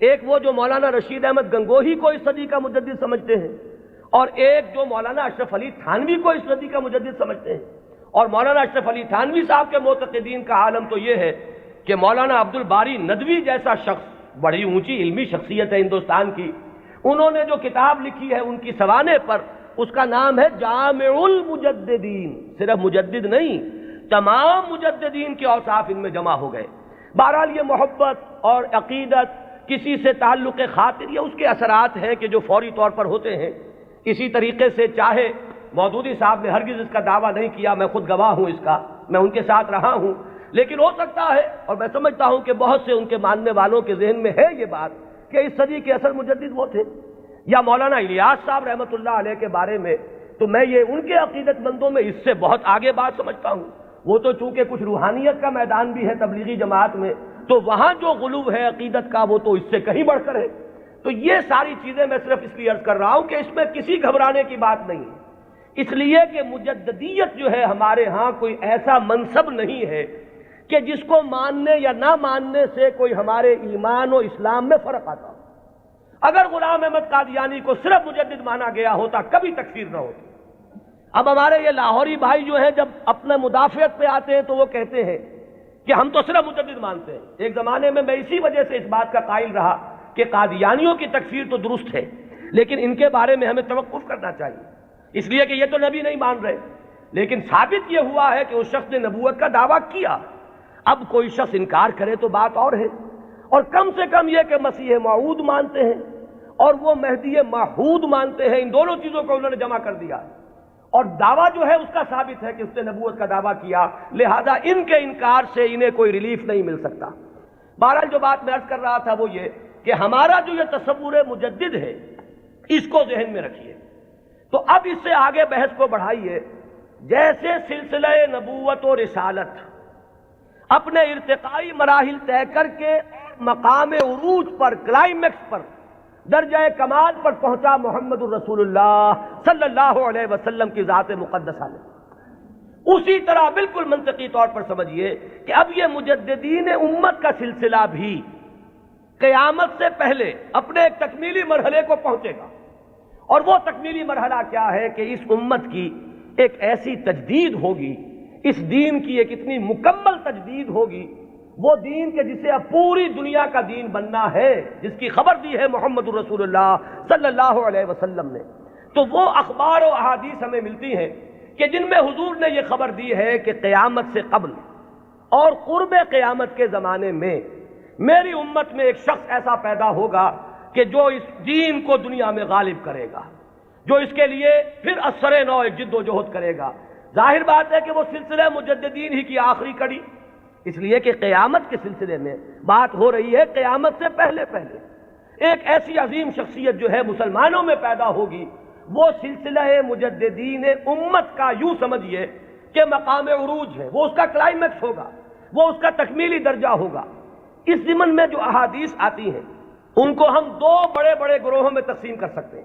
ایک وہ جو مولانا رشید احمد گنگوہی کو اس صدی کا مجدد سمجھتے ہیں، اور ایک جو مولانا اشرف علی تھانوی کو اس صدی کا مجدد سمجھتے ہیں۔ اور مولانا اشرف علی تھانوی صاحب کے معتقدین کا عالم تو یہ ہے کہ مولانا عبد الباری ندوی جیسا شخص، بڑی اونچی علمی شخصیت ہے ہندوستان کی، انہوں نے جو کتاب لکھی ہے ان کی سوانح پر، اس کا نام ہے جامع المجددین۔ صرف مجدد نہیں، تمام مجددین کے اوصاف ان میں جمع ہو گئے۔ بہرحال یہ محبت اور عقیدت، کسی سے تعلق خاطر، یہ اس کے اثرات ہیں کہ جو فوری طور پر ہوتے ہیں۔ اسی طریقے سے چاہے مودودی صاحب نے ہرگز اس کا دعویٰ نہیں کیا، میں خود گواہ ہوں اس کا، میں ان کے ساتھ رہا ہوں، لیکن ہو سکتا ہے اور میں سمجھتا ہوں کہ بہت سے ان کے ماننے والوں کے ذہن میں ہے یہ بات کہ اس صدی کے اصل مجدد وہ تھے۔ یا مولانا الیاس صاحب رحمۃ اللہ علیہ کے بارے میں تو میں یہ ان کے عقیدت مندوں میں اس سے بہت آگے بات سمجھتا ہوں۔ وہ تو چونکہ کچھ روحانیت کا میدان بھی ہے تبلیغی جماعت میں، تو وہاں جو غلو ہے عقیدت کا وہ تو اس سے کہیں بڑھ کر ہے۔ تو یہ ساری چیزیں میں صرف اس لیے عرض کر رہا ہوں کہ اس میں کسی گھبرانے کی بات نہیں ہے، اس لیے کہ مجددیت جو ہے ہمارے ہاں کوئی ایسا منصب نہیں ہے کہ جس کو ماننے یا نہ ماننے سے کوئی ہمارے ایمان و اسلام میں فرق آتا ہو۔ اگر غلام احمد قادیانی کو صرف مجدد مانا گیا ہوتا کبھی تکفیر نہ ہوتی۔ اب ہمارے یہ لاہوری بھائی جو ہیں جب اپنے مدافعت پہ آتے ہیں تو وہ کہتے ہیں کہ ہم تو صرف مجدد مانتے ہیں۔ ایک زمانے میں اسی وجہ سے اس بات کا قائل رہا کہ قادیانیوں کی تکفیر تو درست ہے، لیکن ان کے بارے میں ہمیں توقف کرنا چاہیے، اس لیے کہ یہ تو نبی نہیں مان رہے، لیکن ثابت یہ ہوا ہے کہ اس شخص نے نبوت کا دعویٰ کیا۔ اب کوئی شخص انکار کرے تو بات اور ہے، اور کم سے کم یہ کہ مسیح موعود مانتے ہیں اور وہ مہدی موعود مانتے ہیں، ان دونوں چیزوں کو انہوں نے جمع کر دیا، اور دعویٰ جو ہے اس کا ثابت ہے کہ اس نے نبوت کا دعویٰ کیا، لہذا ان کے انکار سے انہیں کوئی ریلیف نہیں مل سکتا۔ بہرحال جو بات میں عرض کر رہا تھا وہ یہ کہ ہمارا جو یہ تصور مجدد ہے اس کو ذہن میں رکھیے، تو اب اس سے آگے بحث کو بڑھائیے۔ جیسے سلسلہ نبوت و رسالت اپنے ارتقائی مراحل طے کر کے مقام عروج پر، کلائمیکس پر، درجہ کمال پر پہنچا محمد الرسول اللہ صلی اللہ علیہ وسلم کی ذات مقدسہ میں، اسی طرح بالکل منطقی طور پر سمجھیے کہ اب یہ مجددین امت کا سلسلہ بھی قیامت سے پہلے اپنے ایک تکمیلی مرحلے کو پہنچے گا، اور وہ تکمیلی مرحلہ کیا ہے کہ اس امت کی ایک ایسی تجدید ہوگی، اس دین کی ایک اتنی مکمل تجدید ہوگی، وہ دین کہ جسے اب پوری دنیا کا دین بننا ہے، جس کی خبر دی ہے محمد الرسول اللہ صلی اللہ علیہ وسلم نے۔ تو وہ اخبار و احادیث ہمیں ملتی ہیں کہ جن میں حضور نے یہ خبر دی ہے کہ قیامت سے قبل اور قرب قیامت کے زمانے میں میری امت میں ایک شخص ایسا پیدا ہوگا کہ جو اس دین کو دنیا میں غالب کرے گا، جو اس کے لیے پھر اثر نو ایک جد و جہد کرے گا۔ ظاہر بات ہے کہ وہ سلسلہ مجددین ہی کی آخری کڑی، اس لیے کہ قیامت کے سلسلے میں بات ہو رہی ہے، قیامت سے پہلے پہلے ایک ایسی عظیم شخصیت جو ہے مسلمانوں میں پیدا ہوگی، وہ سلسلہ مجددین امت کا یوں سمجھیے کہ مقام عروج ہے، وہ اس کا کلائمیکس ہوگا، وہ اس کا تکمیلی درجہ ہوگا۔ اس ضمن میں جو احادیث آتی ہیں ان کو ہم دو بڑے بڑے گروہوں میں تقسیم کر سکتے ہیں۔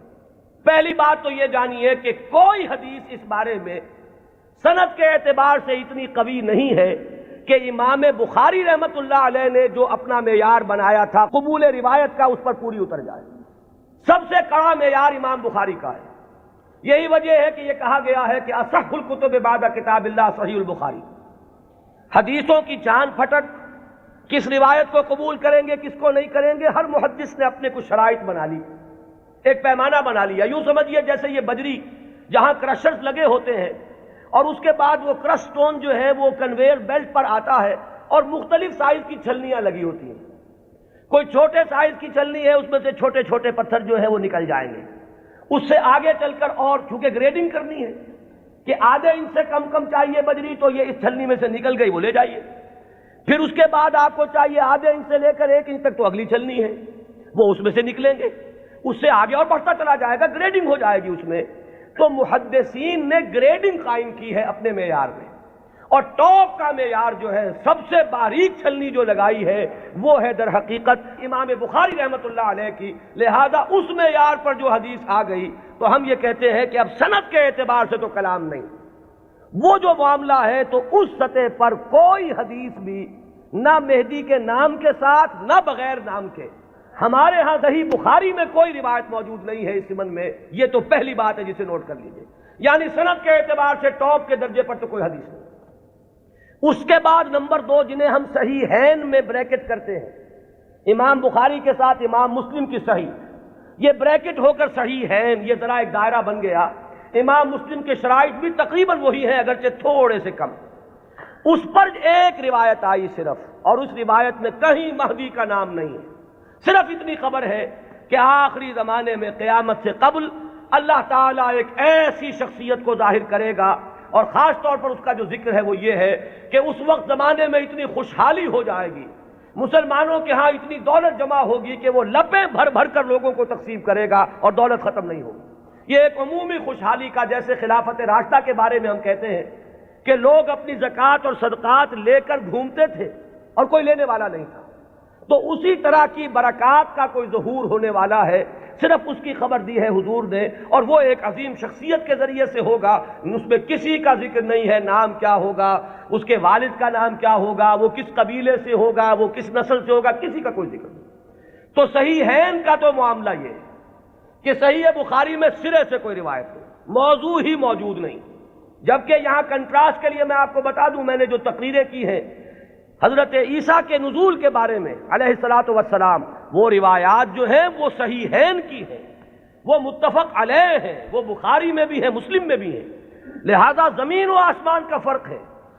پہلی بات تو یہ جانیے کہ کوئی حدیث اس بارے میں سند کے اعتبار سے اتنی قوی نہیں ہے کہ امام بخاری رحمت اللہ علیہ نے جو اپنا معیار بنایا تھا قبول روایت کا اس پر پوری اتر جائے۔ سب سے کڑا معیار امام بخاری کا ہے، یہی وجہ ہے کہ یہ کہا گیا ہے کہ اصح الکتب بعد کتاب اللہ صحیح البخاری۔ حدیثوں کی چاند پھٹک، کس روایت کو قبول کریں گے کس کو نہیں کریں گے، ہر محدث نے اپنے کچھ شرائط بنا لی، ایک پیمانہ بنا لیا۔ یوں سمجھیے جیسے یہ بجری جہاں کرشرز لگے ہوتے ہیں اور اس کے بعد وہ کرش سٹون جو ہے وہ کنویئر بیلٹ پر آتا ہے اور مختلف سائز کی چھلنیاں لگی ہوتی ہیں، کوئی چھوٹے سائز کی چھلنی ہے اس میں سے چھوٹے چھوٹے پتھر جو ہے وہ نکل جائیں گے، اس سے آگے چل کر اور چونکہ گریڈنگ کرنی ہے کہ آدھے انچ سے کم کم چاہیے بجری تو یہ اس چھلنی میں سے نکل گئی وہ لے جائیے، پھر اس کے بعد آپ کو چاہیے آدھے انچ سے لے کر 1 انچ تک تو اگلی چھلنی ہے، وہ اس میں سے نکلیں گے، اس سے آگے اور بڑھتا چلا جائے گا، گریڈنگ ہو جائے گی اس میں۔ تو محدثین نے گریڈنگ قائم کی ہے اپنے معیار میں، اور ٹاپ کا معیار جو ہے سب سے باریک چھلنی جو لگائی ہے وہ ہے در حقیقت امام بخاری رحمت اللہ علیہ کی، لہذا اس معیار پر جو حدیث آ گئی تو ہم یہ کہتے ہیں کہ اب سند کے اعتبار سے تو کلام نہیں، وہ جو معاملہ ہے تو اس سطح پر کوئی حدیث بھی نہ مہدی کے نام کے ساتھ نہ بغیر نام کے، ہمارے ہاں صحیح بخاری میں کوئی روایت موجود نہیں ہے اس ضمن میں، یہ تو پہلی بات ہے جسے نوٹ کر لیجئے، یعنی سند کے اعتبار سے ٹاپ کے درجے پر تو کوئی حدیث نہیں۔ اس کے بعد نمبر 2 جنہیں ہم صحیحین میں بریکٹ کرتے ہیں، امام بخاری کے ساتھ امام مسلم کی صحیح، یہ بریکٹ ہو کر صحیحین، یہ ذرا ایک دائرہ بن گیا، امام مسلم کے شرائط بھی تقریباً وہی ہیں اگرچہ تھوڑے سے کم، اس پر ایک روایت آئی صرف، اور اس روایت میں کہیں مہدی کا نام نہیں ہے، صرف اتنی خبر ہے کہ آخری زمانے میں قیامت سے قبل اللہ تعالیٰ ایک ایسی شخصیت کو ظاہر کرے گا، اور خاص طور پر اس کا جو ذکر ہے وہ یہ ہے کہ اس وقت زمانے میں اتنی خوشحالی ہو جائے گی، مسلمانوں کے ہاں اتنی دولت جمع ہوگی کہ وہ لپیں بھر بھر کر لوگوں کو تقسیم کرے گا اور دولت ختم نہیں ہوگی۔ یہ ایک عمومی خوشحالی کا، جیسے خلافت راشدہ کے بارے میں ہم کہتے ہیں کہ لوگ اپنی زکوٰۃ اور صدقات لے کر گھومتے تھے اور کوئی لینے والا نہیں تھا، تو اسی طرح کی برکات کا کوئی ظہور ہونے والا ہے، صرف اس کی خبر دی ہے حضور نے، اور وہ ایک عظیم شخصیت کے ذریعے سے ہوگا، اس میں کسی کا ذکر نہیں ہے، نام کیا ہوگا، اس کے والد کا نام کیا ہوگا، وہ کس قبیلے سے ہوگا، وہ کس نسل سے ہوگا، کسی کا کوئی ذکر نہیں۔ تو صحیحین کا تو معاملہ یہ ہے کہ صحیح بخاری میں سرے سے کوئی روایت نہیں، موضوع ہی موجود نہیں، جبکہ یہاں کنٹراسٹ کے لیے میں آپ کو بتا دوں، میں نے جو تقریریں کی ہیں حضرت عیسیٰ کے نزول کے بارے میں علیہ الصلوۃ والسلام، وہ روایات جو ہیں وہ صحیحین کی ہیں، وہ متفق علیہ ہیں، وہ بخاری میں بھی ہے، مسلم میں بھی ہے، لہذا زمین و آسمان کا فرق ہے۔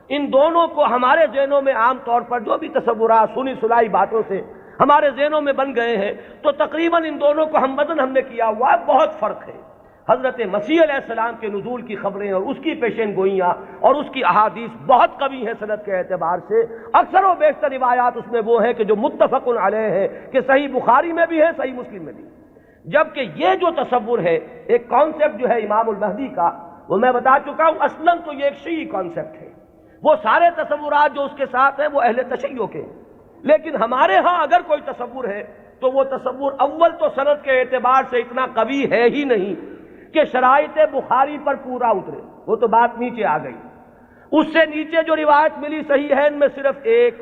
ان دونوں کو ہمارے ذہنوں میں عام طور پر جو بھی تصورات سنی سنائی باتوں سے ہمارے ذہنوں میں بن گئے ہیں، تو تقریباً ان دونوں کو ہم وزن ہم نے کیا ہوا ہے، بہت فرق ہے۔ حضرت مسیح علیہ السلام کے نزول کی خبریں اور اس کی پیشین گوئیاں اور اس کی احادیث بہت قوی ہیں سند کے اعتبار سے، اکثر و بیشتر روایات اس میں وہ ہیں کہ جو متفق علیہ ہے، کہ صحیح بخاری میں بھی ہے، صحیح مسلم میں بھی ہے۔ جبکہ یہ جو تصور ہے، ایک کانسیپٹ جو ہے امام المہدی کا، وہ میں بتا چکا ہوں اصلاً تو یہ ایک شیعی کانسیپٹ ہے، وہ سارے تصورات جو اس کے ساتھ ہیں وہ اہل تشیع کے ہیں، لیکن ہمارے ہاں اگر کوئی تصور ہے تو وہ تصور اول تو سند کے اعتبار سے اتنا قوی ہے ہی نہیں کہ شرائط بخاری پر پورا اترے، وہ تو بات نیچے آ گئی۔ اس سے نیچے جو روایت ملی صحیحین میں صرف ایک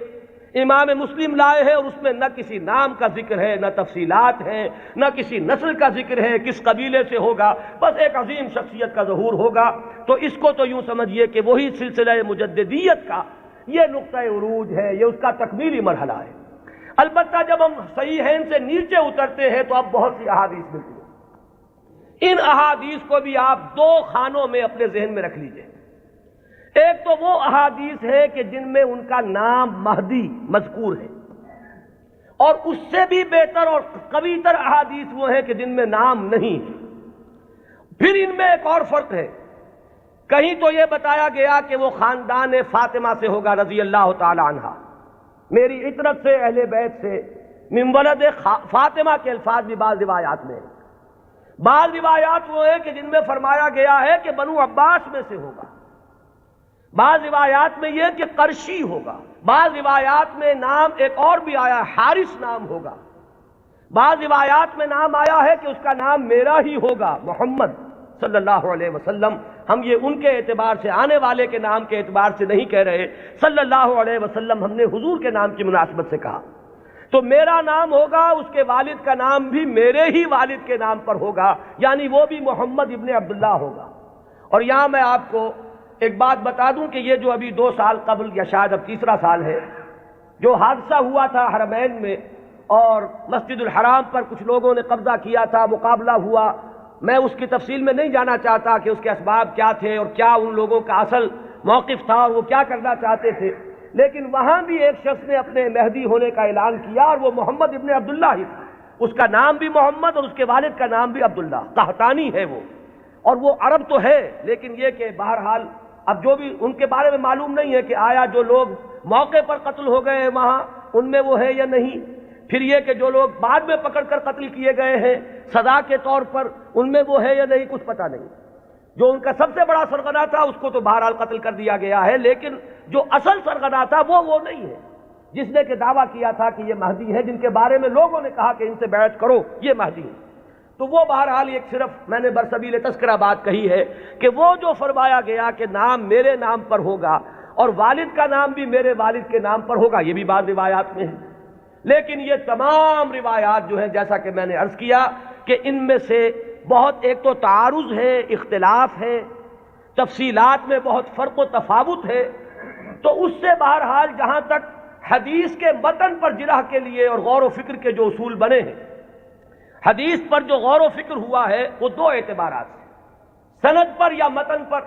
امام مسلم لائے ہیں، اور اس میں نہ کسی نام کا ذکر ہے، نہ تفصیلات ہیں، نہ کسی نسل کا ذکر ہے، کس قبیلے سے ہوگا، بس ایک عظیم شخصیت کا ظہور ہوگا۔ تو اس کو تو یوں سمجھیے کہ وہی سلسلہ مجددیت کا یہ نقطہ عروج ہے، یہ اس کا تکمیلی مرحلہ ہے۔ البتہ جب ہم صحیحین سے نیچے اترتے ہیں تو اب بہت سی احادیث ملتی ہیں۔ ان احادیث کو بھی آپ دو خانوں میں اپنے ذہن میں رکھ لیجئے۔ ایک تو وہ احادیث ہے کہ جن میں ان کا نام مہدی مذکور ہے، اور اس سے بھی بہتر اور قوی تر احادیث وہ ہیں کہ جن میں نام نہیں ہے۔ پھر ان میں ایک اور فرق ہے، کہیں تو یہ بتایا گیا کہ وہ خاندان فاطمہ سے ہوگا رضی اللہ تعالی عنہ، میری عطرت سے، اہل بیت سے، من ولد فاطمہ کے الفاظ بھی بعض روایات میں ہیں۔ بعض روایات وہ ہیں کہ جن میں فرمایا گیا ہے کہ بنو عباس میں سے ہوگا، بعض روایات میں یہ کہ قرشی ہوگا، بعض روایات میں نام ایک اور بھی آیا حارث نام ہوگا، بعض روایات میں نام آیا ہے کہ اس کا نام میرا ہی ہوگا، محمد صلی اللہ علیہ وسلم۔ ہم یہ ان کے اعتبار سے، آنے والے کے نام کے اعتبار سے نہیں کہہ رہے، صلی اللہ علیہ وسلم ہم نے حضور کے نام کی مناسبت سے کہا۔ تو میرا نام ہوگا، اس کے والد کا نام بھی میرے ہی والد کے نام پر ہوگا، یعنی وہ بھی محمد ابن عبداللہ ہوگا۔ اور یہاں میں آپ کو ایک بات بتا دوں کہ یہ جو ابھی 2 سال قبل یا شاید اب تیسرا سال ہے، جو حادثہ ہوا تھا حرمین میں اور مسجد الحرام پر کچھ لوگوں نے قبضہ کیا تھا، مقابلہ ہوا، میں اس کی تفصیل میں نہیں جانا چاہتا کہ اس کے اسباب کیا تھے اور کیا ان لوگوں کا اصل موقف تھا اور وہ کیا کرنا چاہتے تھے، لیکن وہاں بھی ایک شخص نے اپنے مہدی ہونے کا اعلان کیا، اور وہ محمد ابن عبداللہ ہی تھا۔ اس کا نام بھی محمد اور اس کے والد کا نام بھی عبداللہ، قحطانی ہے وہ، اور وہ عرب تو ہے، لیکن یہ کہ بہرحال اب جو بھی ان کے بارے میں معلوم نہیں ہے کہ آیا جو لوگ موقع پر قتل ہو گئے ہیں وہاں ان میں وہ ہے یا نہیں، پھر یہ کہ جو لوگ بعد میں پکڑ کر قتل کیے گئے ہیں سزا کے طور پر ان میں وہ ہے یا نہیں، کچھ پتہ نہیں۔ جو ان کا سب سے بڑا سرغنہ تھا اس کو تو بہرحال قتل کر دیا گیا ہے، لیکن جو اصل سرغنہ تھا وہ نہیں ہے، جس نے کہ دعویٰ کیا تھا کہ یہ مہدی ہے، جن کے بارے میں لوگوں نے کہا کہ ان سے بیعت کرو، یہ مہدی ہے۔ تو وہ بہرحال ایک صرف میں نے برسبیل تذکرہ بات کہی ہے کہ وہ جو فرمایا گیا کہ نام میرے نام پر ہوگا اور والد کا نام بھی میرے والد کے نام پر ہوگا، یہ بھی بعض روایات میں ہے۔ لیکن یہ تمام روایات جو ہیں، جیسا کہ میں نے عرض کیا کہ ان میں سے بہت ایک تو تعارض ہے، اختلاف ہے، تفصیلات میں بہت فرق و تفاوت ہے، تو اس سے بہرحال جہاں تک حدیث کے متن پر جرح کے لیے اور غور و فکر کے جو اصول بنے ہیں، حدیث پر جو غور و فکر ہوا ہے وہ 2 اعتبارات ہیں، سند پر یا متن پر۔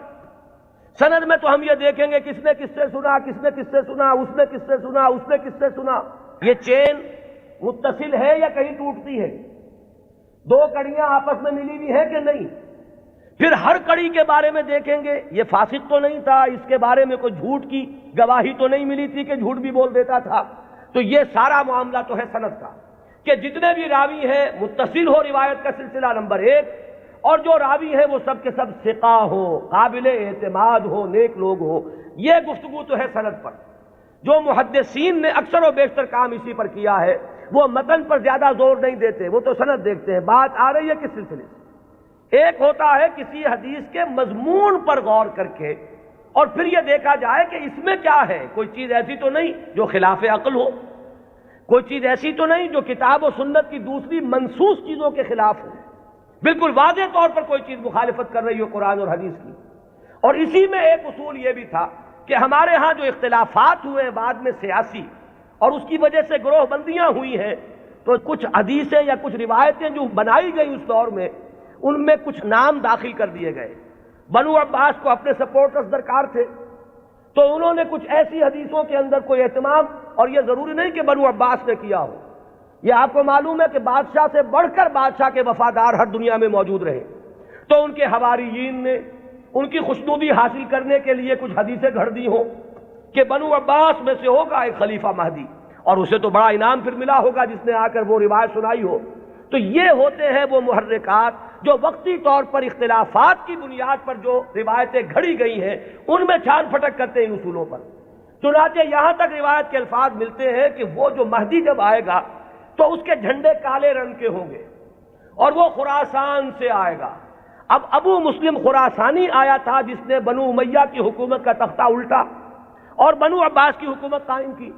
سند میں تو ہم یہ دیکھیں گے کس نے کس سے سنا، کس نے کس سے سنا، اس نے کس سے سنا، اس نے کس سے سنا، یہ چین متصل ہے یا کہیں ٹوٹتی ہے، 2 کڑیاں آپس میں ملی ہوئی ہے کہ نہیں۔ پھر ہر کڑی کے بارے میں دیکھیں گے یہ فاسق تو نہیں تھا، اس کے بارے میں کوئی جھوٹ کی گواہی تو نہیں ملی تھی کہ جھوٹ بھی بول دیتا تھا۔ تو یہ سارا معاملہ تو ہے سند کا، کہ جتنے بھی راوی ہیں متصل ہو روایت کا سلسلہ نمبر 1، اور جو راوی ہیں وہ سب کے سب ثقہ ہو، قابل اعتماد ہو، نیک لوگ ہو، یہ گفتگو تو ہے سند پر۔ جو محدثین نے اکثر و بیشتر کام اسی پر کیا ہے، وہ متن پر زیادہ زور نہیں دیتے، وہ تو سند دیکھتے ہیں۔ بات آ رہی ہے کس سلسلے سے؟ ایک ہوتا ہے کسی حدیث کے مضمون پر غور کر کے اور پھر یہ دیکھا جائے کہ اس میں کیا ہے، کوئی چیز ایسی تو نہیں جو خلاف عقل ہو، کوئی چیز ایسی تو نہیں جو کتاب و سنت کی دوسری منسوخ چیزوں کے خلاف ہو، بالکل واضح طور پر کوئی چیز مخالفت کر رہی ہو قرآن اور حدیث کی۔ اور اسی میں ایک اصول یہ بھی تھا کہ ہمارے ہاں جو اختلافات ہوئے بعد میں سیاسی اور اس کی وجہ سے گروہ بندیاں ہوئی ہیں، تو کچھ حدیثیں یا کچھ روایتیں جو بنائی گئی اس دور میں، ان میں کچھ نام داخل کر دیے گئے۔ بنو عباس کو اپنے سپورٹرز درکار تھے، تو انہوں نے کچھ ایسی حدیثوں کے اندر کوئی اہتمام، اور یہ ضروری نہیں کہ بنو عباس نے کیا ہو، یہ آپ کو معلوم ہے کہ بادشاہ سے بڑھ کر بادشاہ کے وفادار ہر دنیا میں موجود رہے، تو ان کے حواریین نے ان کی خوشنودی حاصل کرنے کے لیے کچھ حدیثیں گھڑ دی ہوں کہ بنو عباس میں سے ہوگا ایک خلیفہ مہدی، اور اسے تو بڑا انعام پھر ملا ہوگا جس نے آ کر وہ روایت سنائی ہو۔ تو یہ ہوتے ہیں وہ محرکات جو وقتی طور پر اختلافات کی بنیاد پر جو روایتیں گھڑی گئی ہیں ان میں چھان پھٹک کرتے ہیں ان اصولوں پر۔ چنانچہ یہاں تک روایت کے الفاظ ملتے ہیں کہ وہ جو مہدی جب آئے گا تو اس کے جھنڈے کالے رنگ کے ہوں گے اور وہ خراسان سے آئے گا۔ اب ابو مسلم خراسانی آیا تھا جس نے بنو امیہ کی حکومت کا تختہ الٹا اور بنو عباس کی حکومت قائم کی۔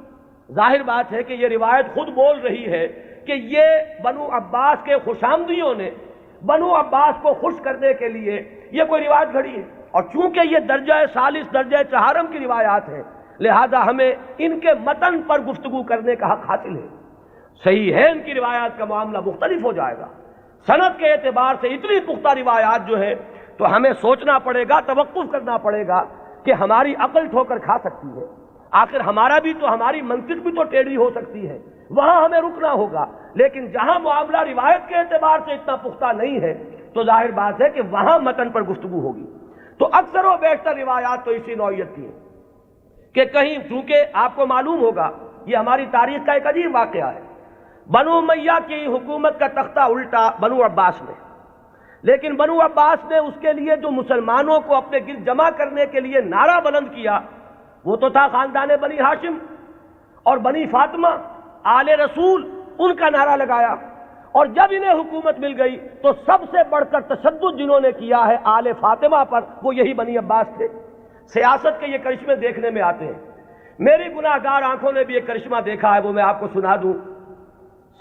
ظاہر بات ہے کہ یہ روایت خود بول رہی ہے کہ یہ بنو عباس کے خوشامدیوں نے بنو عباس کو خوش کرنے کے لیے یہ کوئی روایت گھڑی ہے، اور چونکہ یہ درجہ ثالث درجہ چہارم کی روایات ہیں لہذا ہمیں ان کے متن پر گفتگو کرنے کا حق حاصل ہے۔ صحیح ہے ان کی روایات کا معاملہ مختلف ہو جائے گا، سند کے اعتبار سے اتنی پختہ روایات جو ہے تو ہمیں سوچنا پڑے گا، توقف کرنا پڑے گا کہ ہماری عقل ٹھوکر کھا سکتی ہے، آخر ہمارا بھی تو ہماری منطق بھی تو ٹیڑھی ہو سکتی ہے، وہاں ہمیں رکنا ہوگا۔ لیکن جہاں معاملہ روایت کے اعتبار سے اتنا پختہ نہیں ہے تو ظاہر بات ہے کہ وہاں متن پر گفتگو ہوگی۔ تو اکثر و بیشتر روایات تو اسی نوعیت کی ہیں کہ کہیں، چونکہ آپ کو معلوم ہوگا یہ ہماری تاریخ کا ایک عجیب واقعہ ہے، بنو امیہ کی حکومت کا تختہ الٹا بنو عباس نے، لیکن بنو عباس نے اس کے لیے جو مسلمانوں کو اپنے گرد جمع کرنے کے لیے نعرہ بلند کیا وہ تو تھا خاندان بنی ہاشم اور بنی فاطمہ آل رسول، ان کا نعرہ لگایا، اور جب انہیں حکومت مل گئی تو سب سے بڑھ کر تشدد جنہوں نے کیا ہے آل فاطمہ پر وہ یہی بنی عباس تھے۔ سیاست کے یہ کرشمے دیکھنے میں آتے ہیں، میری گناہ گار آنکھوں نے بھی ایک کرشمہ دیکھا ہے، وہ میں آپ کو سنا دوں۔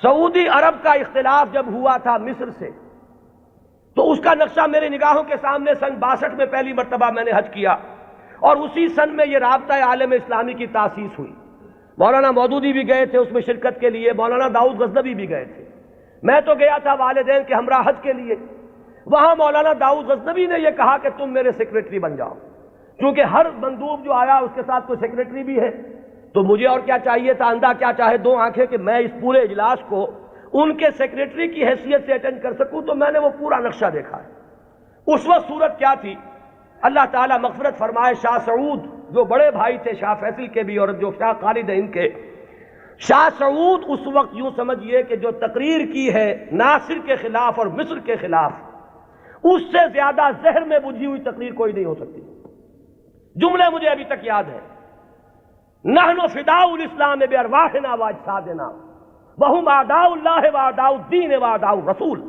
سعودی عرب کا اختلاف جب ہوا تھا مصر سے تو اس کا نقشہ میری نگاہوں کے سامنے سن 62 میں پہلی مرتبہ میں نے حج کیا، اور اسی سن میں یہ رابطہ عالم اسلامی کی تاسیس ہوئی۔ مولانا مودودی بھی گئے تھے اس میں شرکت کے لیے، مولانا داؤد غزنوی بھی گئے تھے، میں تو گیا تھا والدین کے ہمراہ حج کے لیے۔ وہاں مولانا داؤد غزنوی نے یہ کہا کہ تم میرے سیکریٹری بن جاؤ، کیونکہ ہر مندوب جو آیا اس کے ساتھ کوئی سیکریٹری بھی ہے، تو مجھے اور کیا چاہیے تھا، اندھا کیا چاہے دو آنکھیں، کہ میں اس پورے اجلاس کو ان کے سیکریٹری کی حیثیت سے اٹینڈ کر سکوں۔ تو میں نے وہ پورا نقشہ دیکھا ہے۔ اس وقت صورت کیا تھی، اللہ تعالیٰ مغفرت فرمائے، شاہ سعود جو بڑے بھائی تھے شاہ فیصل کے بھی اور جو شاہ خالد ہیں ان کے، شاہ سعود اس وقت یوں سمجھئے کہ جو تقریر کی ہے ناصر کے خلاف اور مصر کے خلاف، اس سے زیادہ زہر میں بجھی ہوئی تقریر کوئی نہیں ہو سکتی۔ جملے مجھے ابھی تک یاد ہے، نحن فداء الاسلام بارواحنا واجسادنا وهم اعداء اللہ واعداء الدین واعداء الرسول،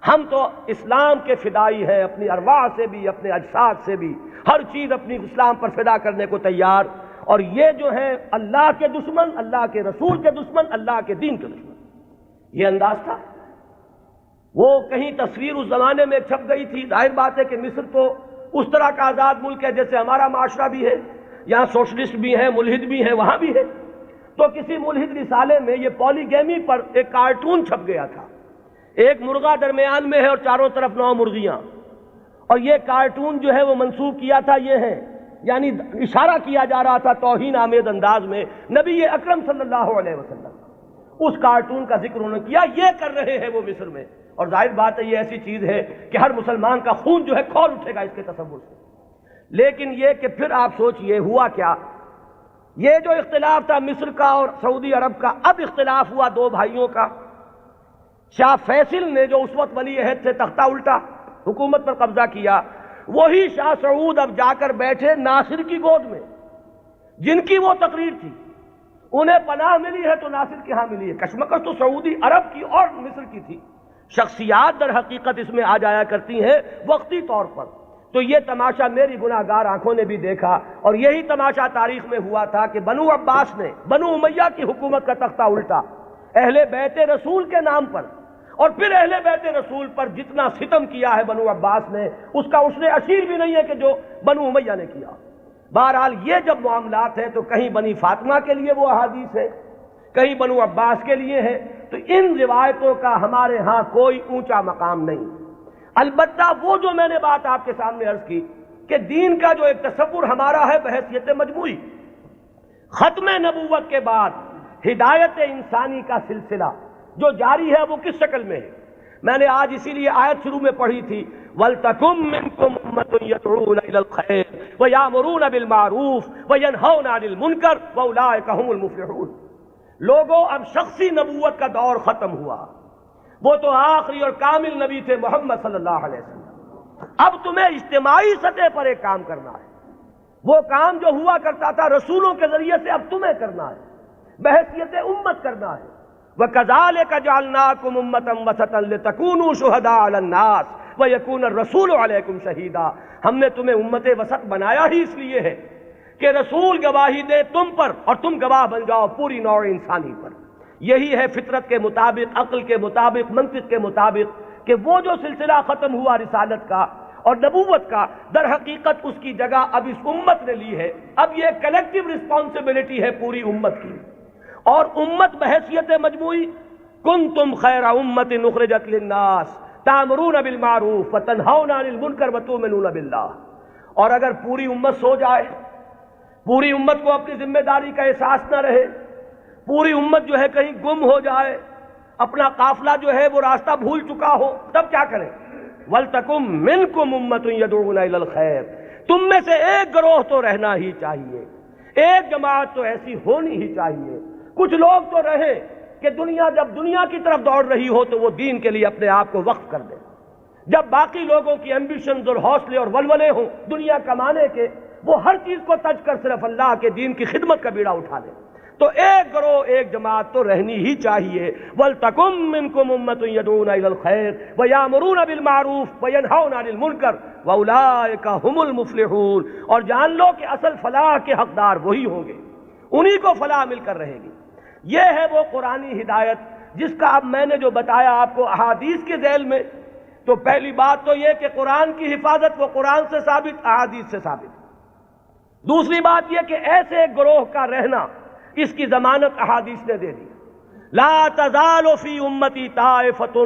ہم تو اسلام کے فدائی ہیں، اپنی ارواح سے بھی اپنے اجساد سے بھی، ہر چیز اپنی اسلام پر فدا کرنے کو تیار، اور یہ جو ہے اللہ کے دشمن، اللہ کے رسول کے دشمن، اللہ کے دین کے دشمن، یہ انداز تھا۔ وہ کہیں تصویر اس زمانے میں چھپ گئی تھی، ظاہر بات ہے کہ مصر تو اس طرح کا آزاد ملک ہے جیسے ہمارا معاشرہ بھی ہے، یہاں سوشلسٹ بھی ہیں، ملحد بھی ہیں، وہاں بھی ہے۔ تو کسی ملحد رسالے میں یہ پولیگیمی پر ایک کارٹون چھپ گیا تھا، ایک مرغہ درمیان میں ہے اور چاروں طرف 9 مرغیاں، اور یہ کارٹون جو ہے وہ منسوب کیا تھا، یہ ہے یعنی اشارہ کیا جا رہا تھا توہین آمیز انداز میں نبی اکرم صلی اللہ علیہ وسلم۔ اس کارٹون کا ذکر انہوں نے کیا، یہ کر رہے ہیں وہ مصر میں، اور ظاہر بات ہے یہ ایسی چیز ہے کہ ہر مسلمان کا خون جو ہے کھول اٹھے گا اس کے تصور سے۔ لیکن یہ کہ پھر آپ سوچئے ہوا کیا، یہ جو اختلاف تھا مصر کا اور سعودی عرب کا، اب اختلاف ہوا 2 بھائیوں کا۔ شاہ فیصل نے جو اس وقت ولی عہد تھے تختہ الٹا، حکومت پر قبضہ کیا، وہی شاہ سعود اب جا کر بیٹھے ناصر کی گود میں، جن کی وہ تقریر تھی، انہیں پناہ ملی ہے تو ناصر کے ہاں ملی ہے۔ کشمکش تو سعودی عرب کی اور مصر کی تھی، شخصیات در حقیقت اس میں آ جایا کرتی ہیں وقتی طور پر۔ تو یہ تماشا میری گناہ گار آنکھوں نے بھی دیکھا، اور یہی تماشا تاریخ میں ہوا تھا کہ بنو عباس نے بنو امیہ کی حکومت کا تختہ الٹا اہل بیت رسول کے نام پر، اور پھر اہل بیت رسول پر جتنا ستم کیا ہے بنو عباس نے اس کا عشر اشیر بھی نہیں ہے کہ جو بنو امیہ نے کیا۔ بہرحال یہ جب معاملات ہیں تو کہیں بنی فاطمہ کے لیے وہ احادیث ہے، کہیں بنو عباس کے لیے ہے، تو ان روایتوں کا ہمارے ہاں کوئی اونچا مقام نہیں۔ البتہ وہ جو میں نے بات آپ کے سامنے عرض کی کہ دین کا جو ایک تصور ہمارا ہے بحیثیت مجموعی، ختم نبوت کے بعد ہدایت انسانی کا سلسلہ جو جاری ہے وہ کس شکل میں ہے؟ میں نے آج اسی لیے آیت شروع میں پڑھی تھی، وَلْتَكُن مِّنكُمْ أُمَّةٌ يَدْعُونَ إِلَى الْخَيْرِ وَيَأْمُرُونَ بِالْمَعْرُوفِ وَيَنْهَوْنَ عَنِ الْمُنكَرِ وَأُولَٰئِكَ هُمُ الْمُفْلِحُونَ۔ لوگوں اب شخصی نبوت کا دور ختم ہوا، وہ تو آخری اور کامل نبی تھے محمد صلی اللہ علیہ وسلم۔ اب تمہیں اجتماعی سطح پر ایک کام کرنا ہے، وہ کام جو ہوا کرتا تھا رسولوں کے ذریعے سے اب تمہیں کرنا ہے، بحیثیت امت کرنا ہے۔ وَكَذَلِكَ جَعَلْنَاكُمْ أُمَّةً وَسَطًا لِتَكُونُوا شُهَدَاءَ عَلَى النَّاسِ وَيَكُونَ الرَّسُولُ عَلَيْكُمْ شَهِيدًا۔ ہم نے تمہیں امت وسط بنایا ہی اس لیے ہے کہ رسول گواہی دے تم پر اور تم گواہ بن جاؤ پوری نوع انسانی پر۔ یہی ہے فطرت کے مطابق، عقل کے مطابق، منطق کے مطابق کہ وہ جو سلسلہ ختم ہوا رسالت کا اور نبوت کا، در حقیقت اس کی جگہ اب اس امت نے لی ہے۔ اب یہ کلیکٹیو رسپانسبلٹی ہے پوری امت کی، اور امت بحیثیت مجموعی کنتم خیر امت اخرجت للناس تأمرون بالمعروف وتنہون عن المنکر وتؤمنون باللہ۔ اور اگر پوری امت سو جائے، پوری امت کو اپنی ذمہ داری کا احساس نہ رہے، پوری امت جو ہے کہیں گم ہو جائے، اپنا قافلہ جو ہے وہ راستہ بھول چکا ہو، تب کیا کریں؟ وَلْتَكُن مِّنكُمْ أُمَّةٌ يَدْعُونَ إِلَى الْخَيْرِ۔ تم میں سے ایک گروہ تو رہنا ہی چاہیے، ایک جماعت تو ایسی ہونی ہی چاہیے، کچھ لوگ تو رہیں کہ دنیا جب دنیا کی طرف دوڑ رہی ہو تو وہ دین کے لیے اپنے آپ کو وقف کر دیں، جب باقی لوگوں کی ایمبیشنز اور حوصلے اور ولولے ہوں دنیا کمانے کے، وہ ہر چیز کو تج کر صرف اللہ کے دین کی خدمت کا بیڑا اٹھا دیں۔ تو ایک گروہ، ایک جماعت تو رہنی ہی چاہیے۔ وَلْتَكُن مِّنكُمْ أُمَّةٌ يَدْعُونَ إِلَى الْخَيْرِ وَيَأْمُرُونَ بِالْمَعْرُوفِ وَيَنْهَوْنَ عَنِ الْمُنكَرِ وَأُولَٰئِكَ هُمُ الْمُفْلِحُونَ۔ اور جان لو کہ اصل فلاح کے حقدار وہی ہوں گے، انہی کو فلاح مل کر رہے گی۔ یہ ہے وہ قرآنی ہدایت جس کا اب میں نے جو بتایا آپ کو احادیث کے ذیل میں، تو پہلی بات تو یہ کہ قرآن کی حفاظت وہ قرآن سے ثابت، احادیث سے ثابت۔ دوسری بات یہ کہ ایسے ایک گروہ کا رہنا، اس کی ضمانت احادیث نے دے دی۔ لا تزال فی امتی طائفۃ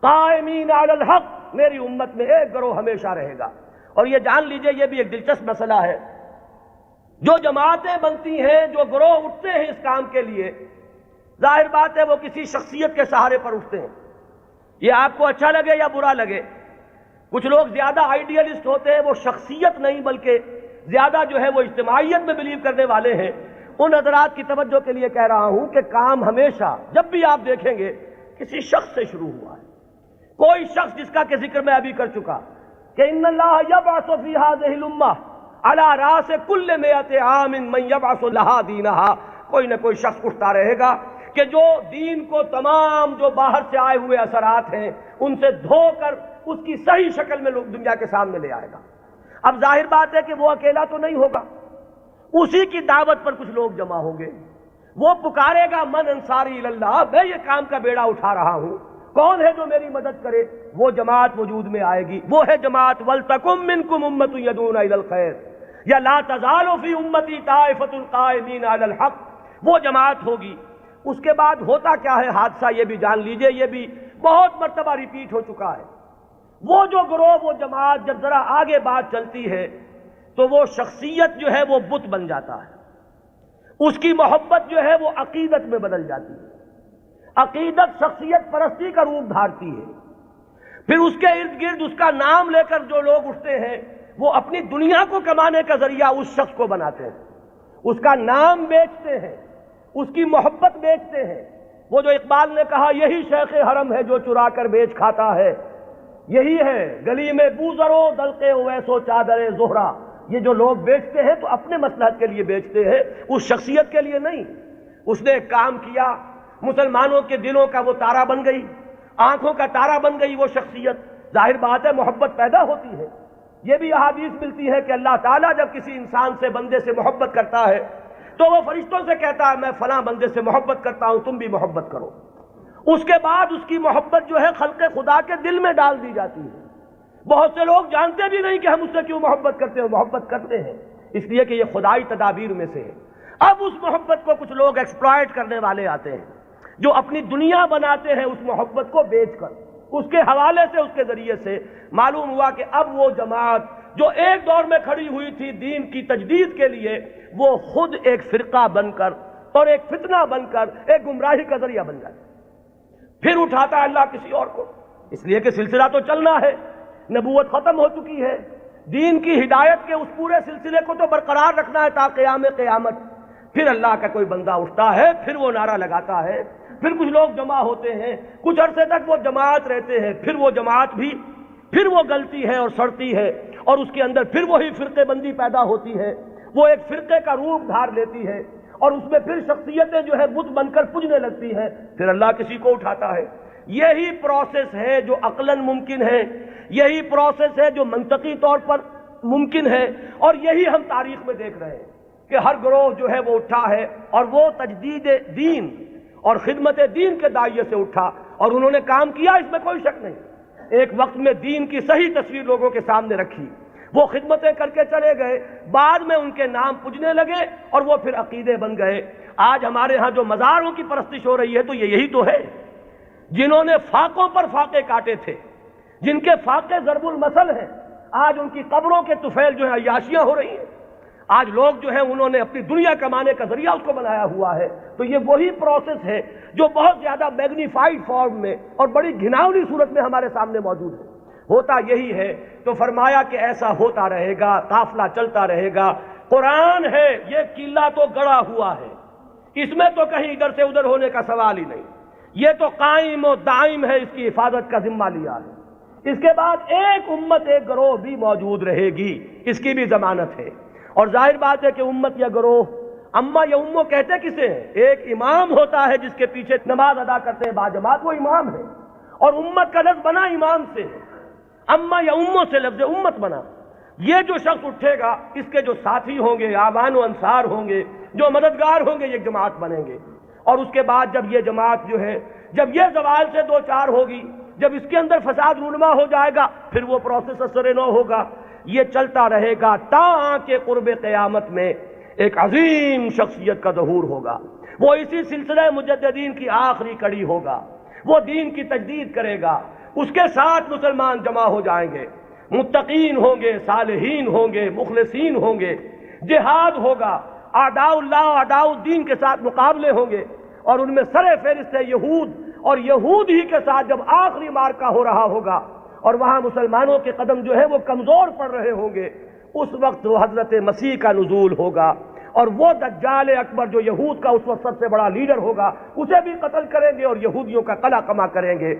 قائمین علی الحق، میری امت میں ایک گروہ ہمیشہ رہے گا۔ اور یہ جان لیجئے، یہ بھی ایک دلچسپ مسئلہ ہے، جو جماعتیں بنتی ہیں، جو گروہ اٹھتے ہیں اس کام کے لیے، ظاہر بات ہے وہ کسی شخصیت کے سہارے پر اٹھتے ہیں۔ یہ آپ کو اچھا لگے یا برا لگے، کچھ لوگ زیادہ آئیڈیلسٹ ہوتے ہیں، وہ شخصیت نہیں بلکہ زیادہ جو ہے وہ اجتماعیت میں بلیو کرنے والے ہیں۔ ان حضرات کی توجہ کے لیے کہہ رہا ہوں کہ کام ہمیشہ جب بھی آپ دیکھیں گے کسی شخص سے شروع ہوا ہے، کوئی شخص جس کا کہ ذکر میں ابھی کر چکا کہ ان اللہ یبعث فی ہذہ الامہ علی راس کل مئۃ عام من یبعث لہا دینہا۔ کوئی نہ کوئی شخص اٹھتا رہے گا کہ جو دین کو تمام جو باہر سے آئے ہوئے اثرات ہیں ان سے دھو کر اس کی صحیح شکل میں لوگ دنیا کے سامنے لے آئے گا۔ اب ظاہر بات ہے کہ وہ اکیلا تو نہیں ہوگا، اسی کی دعوت پر کچھ لوگ جمع ہوں گے، وہ پکارے گا من انصاری اللہ، میں یہ کام کا بیڑا اٹھا رہا ہوں، کون ہے جو میری مدد کرے؟ وہ جماعت وجود میں آئے گی، وہ ہے جماعت وَلْتَكُن مِّنكُمْ أُمَّةٌ يَدْعُونَ إِلَى الْخَيْرِ یا لَا تَزَالُ فِي أُمَّتِي طَائِفَةٌ قَائِمِينَ عَلَى الْحَقِّ، وہ جماعت ہوگی۔ اس کے بعد ہوتا کیا ہے حادثہ، یہ بھی جان لیجئے، یہ بھی بہت مرتبہ ریپیٹ ہو چکا ہے۔ وہ جو گروہ، وہ جماعت جب ذرا آگے بات چلتی ہے تو وہ شخصیت جو ہے وہ بت بن جاتا ہے، اس کی محبت جو ہے وہ عقیدت میں بدل جاتی ہے، عقیدت شخصیت پرستی کا روپ دھارتی ہے۔ پھر اس کے ارد گرد اس کا نام لے کر جو لوگ اٹھتے ہیں وہ اپنی دنیا کو کمانے کا ذریعہ اس شخص کو بناتے ہیں، اس کا نام بیچتے ہیں، اس کی محبت بیچتے ہیں۔ وہ جو اقبال نے کہا یہی شیخ حرم ہے جو چرا کر بیچ کھاتا ہے، یہی ہے گلی میں بوزرو دلقے اویسو چادر زہرا۔ یہ جو لوگ بیچتے ہیں تو اپنے مصلحت کے لیے بیچتے ہیں، اس شخصیت کے لیے نہیں۔ اس نے ایک کام کیا، مسلمانوں کے دلوں کا وہ تارا بن گئی، آنکھوں کا تارا بن گئی وہ شخصیت، ظاہر بات ہے محبت پیدا ہوتی ہے۔ یہ بھی احادیث ملتی ہے کہ اللہ تعالیٰ جب کسی انسان سے، بندے سے محبت کرتا ہے تو وہ فرشتوں سے کہتا ہے میں فلاں بندے سے محبت کرتا ہوں، تم بھی محبت کرو۔ اس کے بعد اس کی محبت جو ہے خلق خدا کے دل میں ڈال دی جاتی ہے۔ بہت سے لوگ جانتے بھی نہیں کہ ہم اس سے کیوں محبت کرتے ہیں، محبت کرتے ہیں اس لیے کہ یہ خدائی تدابیر میں سے ہے۔ اب اس محبت کو کچھ لوگ ایکسپلائٹ کرنے والے آتے ہیں، جو اپنی دنیا بناتے ہیں اس محبت کو بیچ کر، اس کے حوالے سے، اس کے ذریعے سے معلوم ہوا کہ اب وہ جماعت جو ایک دور میں کھڑی ہوئی تھی دین کی تجدید کے لیے، وہ خود ایک فرقہ بن کر اور ایک فتنہ بن کر ایک گمراہی کا ذریعہ بن جائے۔ پھر اٹھاتا ہے اللہ کسی اور کو، اس لیے کہ سلسلہ تو چلنا ہے، نبوت ختم ہو چکی ہے، دین کی ہدایت کے اس پورے سلسلے کو تو برقرار رکھنا ہے تا قیام قیامت۔ پھر اللہ کا کوئی بندہ اٹھتا ہے، پھر وہ نعرہ لگاتا ہے، پھر کچھ لوگ جمع ہوتے ہیں، کچھ عرصے تک وہ جماعت رہتے ہیں، پھر وہ جماعت بھی پھر وہ گلتی ہے اور سڑتی ہے، اور اس کے اندر پھر وہی فرقے بندی پیدا ہوتی ہے، وہ ایک فرقے کا روپ دھار لیتی ہے، اور اس میں پھر شخصیتیں جو ہے بت بن کر پجنے لگتی ہیں، پھر اللہ کسی کو اٹھاتا ہے۔ یہی پروسیس ہے جو عقلاً ممکن ہے، یہی پروسیس ہے جو منطقی طور پر ممکن ہے، اور یہی ہم تاریخ میں دیکھ رہے ہیں کہ ہر گروہ جو ہے وہ اٹھا ہے اور وہ تجدید دین اور خدمت دین کے داعیے سے اٹھا، اور انہوں نے کام کیا، اس میں کوئی شک نہیں۔ ایک وقت میں دین کی صحیح تصویر لوگوں کے سامنے رکھی، وہ خدمتیں کر کے چلے گئے، بعد میں ان کے نام پجنے لگے اور وہ پھر عقیدے بن گئے۔ آج ہمارے ہاں جو مزاروں کی پرستش ہو رہی ہے تو یہی تو ہے، جنہوں نے فاقوں پر فاقے کاٹے تھے، جن کے فاقے ضرب المثل ہیں، آج ان کی قبروں کے طفیل جو ہے عیاشیاں ہو رہی ہیں۔ آج لوگ جو ہیں انہوں نے اپنی دنیا کمانے کا ذریعہ اس کو بنایا ہوا ہے۔ تو یہ وہی پروسیس ہے جو بہت زیادہ میگنیفائڈ فارم میں اور بڑی گھناؤنی صورت میں ہمارے سامنے موجود ہے۔ ہوتا یہی ہے، تو فرمایا کہ ایسا ہوتا رہے گا، قافلہ چلتا رہے گا۔ قرآن ہے، یہ قلعہ تو گڑا ہوا ہے، اس میں تو کہیں ادھر سے ادھر ہونے کا سوال ہی نہیں، یہ تو قائم و دائم ہے، اس کی حفاظت کا ذمہ لیا ہے۔ اس کے بعد ایک امت ایک گروہ بھی موجود رہے گی، اس کی بھی ضمانت ہے۔ اور ظاہر بات ہے کہ امت یا گروہ، اما یا امو کہتے کسے ہیں؟ ایک امام ہوتا ہے جس کے پیچھے نماز ادا کرتے ہیں باجماعت، وہ امام ہے، اور امت کا لفظ بنا امام سے ہے، اما یا امو سے لفظ امت بنا۔ یہ جو شخص اٹھے گا، اس کے جو ساتھی ہوں گے، آوان و انصار ہوں گے، جو مددگار ہوں گے، یہ جماعت بنیں گے۔ اور اس کے بعد جب یہ جماعت جو ہے، جب یہ زوال سے دو چار ہوگی، جب اس کے اندر فساد رونما ہو جائے گا، پھر وہ پروسیس اثر نو ہوگا۔ یہ چلتا رہے گا تا کہ قرب قیامت میں ایک عظیم شخصیت کا ظہور ہوگا، وہ اسی سلسلہ مجددین کی آخری کڑی ہوگا، وہ دین کی تجدید کرے گا، اس کے ساتھ مسلمان جمع ہو جائیں گے، متقین ہوں گے، صالحین ہوں گے، مخلصین ہوں گے، جہاد ہوگا، اعداء اللہ اعداء الدین کے ساتھ مقابلے ہوں گے، اور ان میں سر فہرست ہے یہود، اور یہود ہی کے ساتھ جب آخری مارکہ ہو رہا ہوگا اور وہاں مسلمانوں کے قدم جو ہے وہ کمزور پڑ رہے ہوں گے، اس وقت وہ حضرت مسیح کا نزول ہوگا، اور وہ دجال اکبر جو یہود کا اس وقت سب سے بڑا لیڈر ہوگا، اسے بھی قتل کریں گے اور یہودیوں کا قلع کما کریں گے۔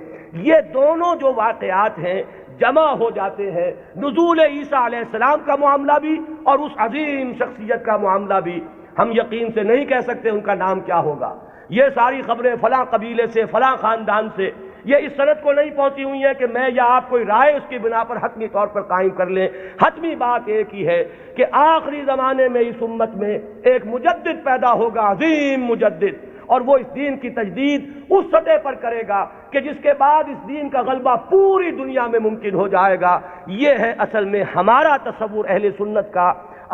یہ دونوں جو واقعات ہیں جمع ہو جاتے ہیں، نزول عیسیٰ علیہ السلام کا معاملہ بھی اور اس عظیم شخصیت کا معاملہ بھی۔ ہم یقین سے نہیں کہہ سکتے ان کا نام کیا ہوگا، یہ ساری خبریں فلاں قبیلے سے، فلاں خاندان سے، یہ اس سند کو نہیں پہنچی ہوئی ہیں کہ میں یا آپ کوئی رائے اس کی بنا پر حتمی طور پر قائم کر لیں۔ حتمی بات ایک ہی ہے کہ آخری زمانے میں اس امت میں ایک مجدد پیدا ہوگا، عظیم مجدد، اور وہ اس دین کی تجدید اس سطح پر کرے گا کہ جس کے بعد اس دین کا غلبہ پوری دنیا میں ممکن ہو جائے گا۔ یہ ہے اصل میں ہمارا تصور اہل سنت کا۔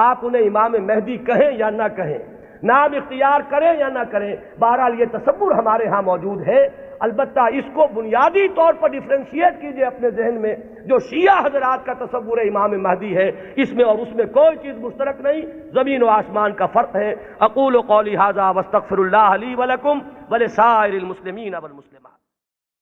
آپ انہیں امام مہدی کہیں یا نہ کہیں، نام اختیار کریں یا نہ کریں، بہرحال یہ تصور ہمارے ہاں موجود ہے۔ البتہ اس کو بنیادی طور پر ڈیفرینشیٹ کیجئے اپنے ذہن میں، جو شیعہ حضرات کا تصور امام مہدی ہے، اس میں اور اس میں کوئی چیز مشترک نہیں، زمین و آسمان کا فرق ہے۔ اقول قولی ھذا واستغفر اللہ لی ولکم ولسائر المسلمین والمسلمات۔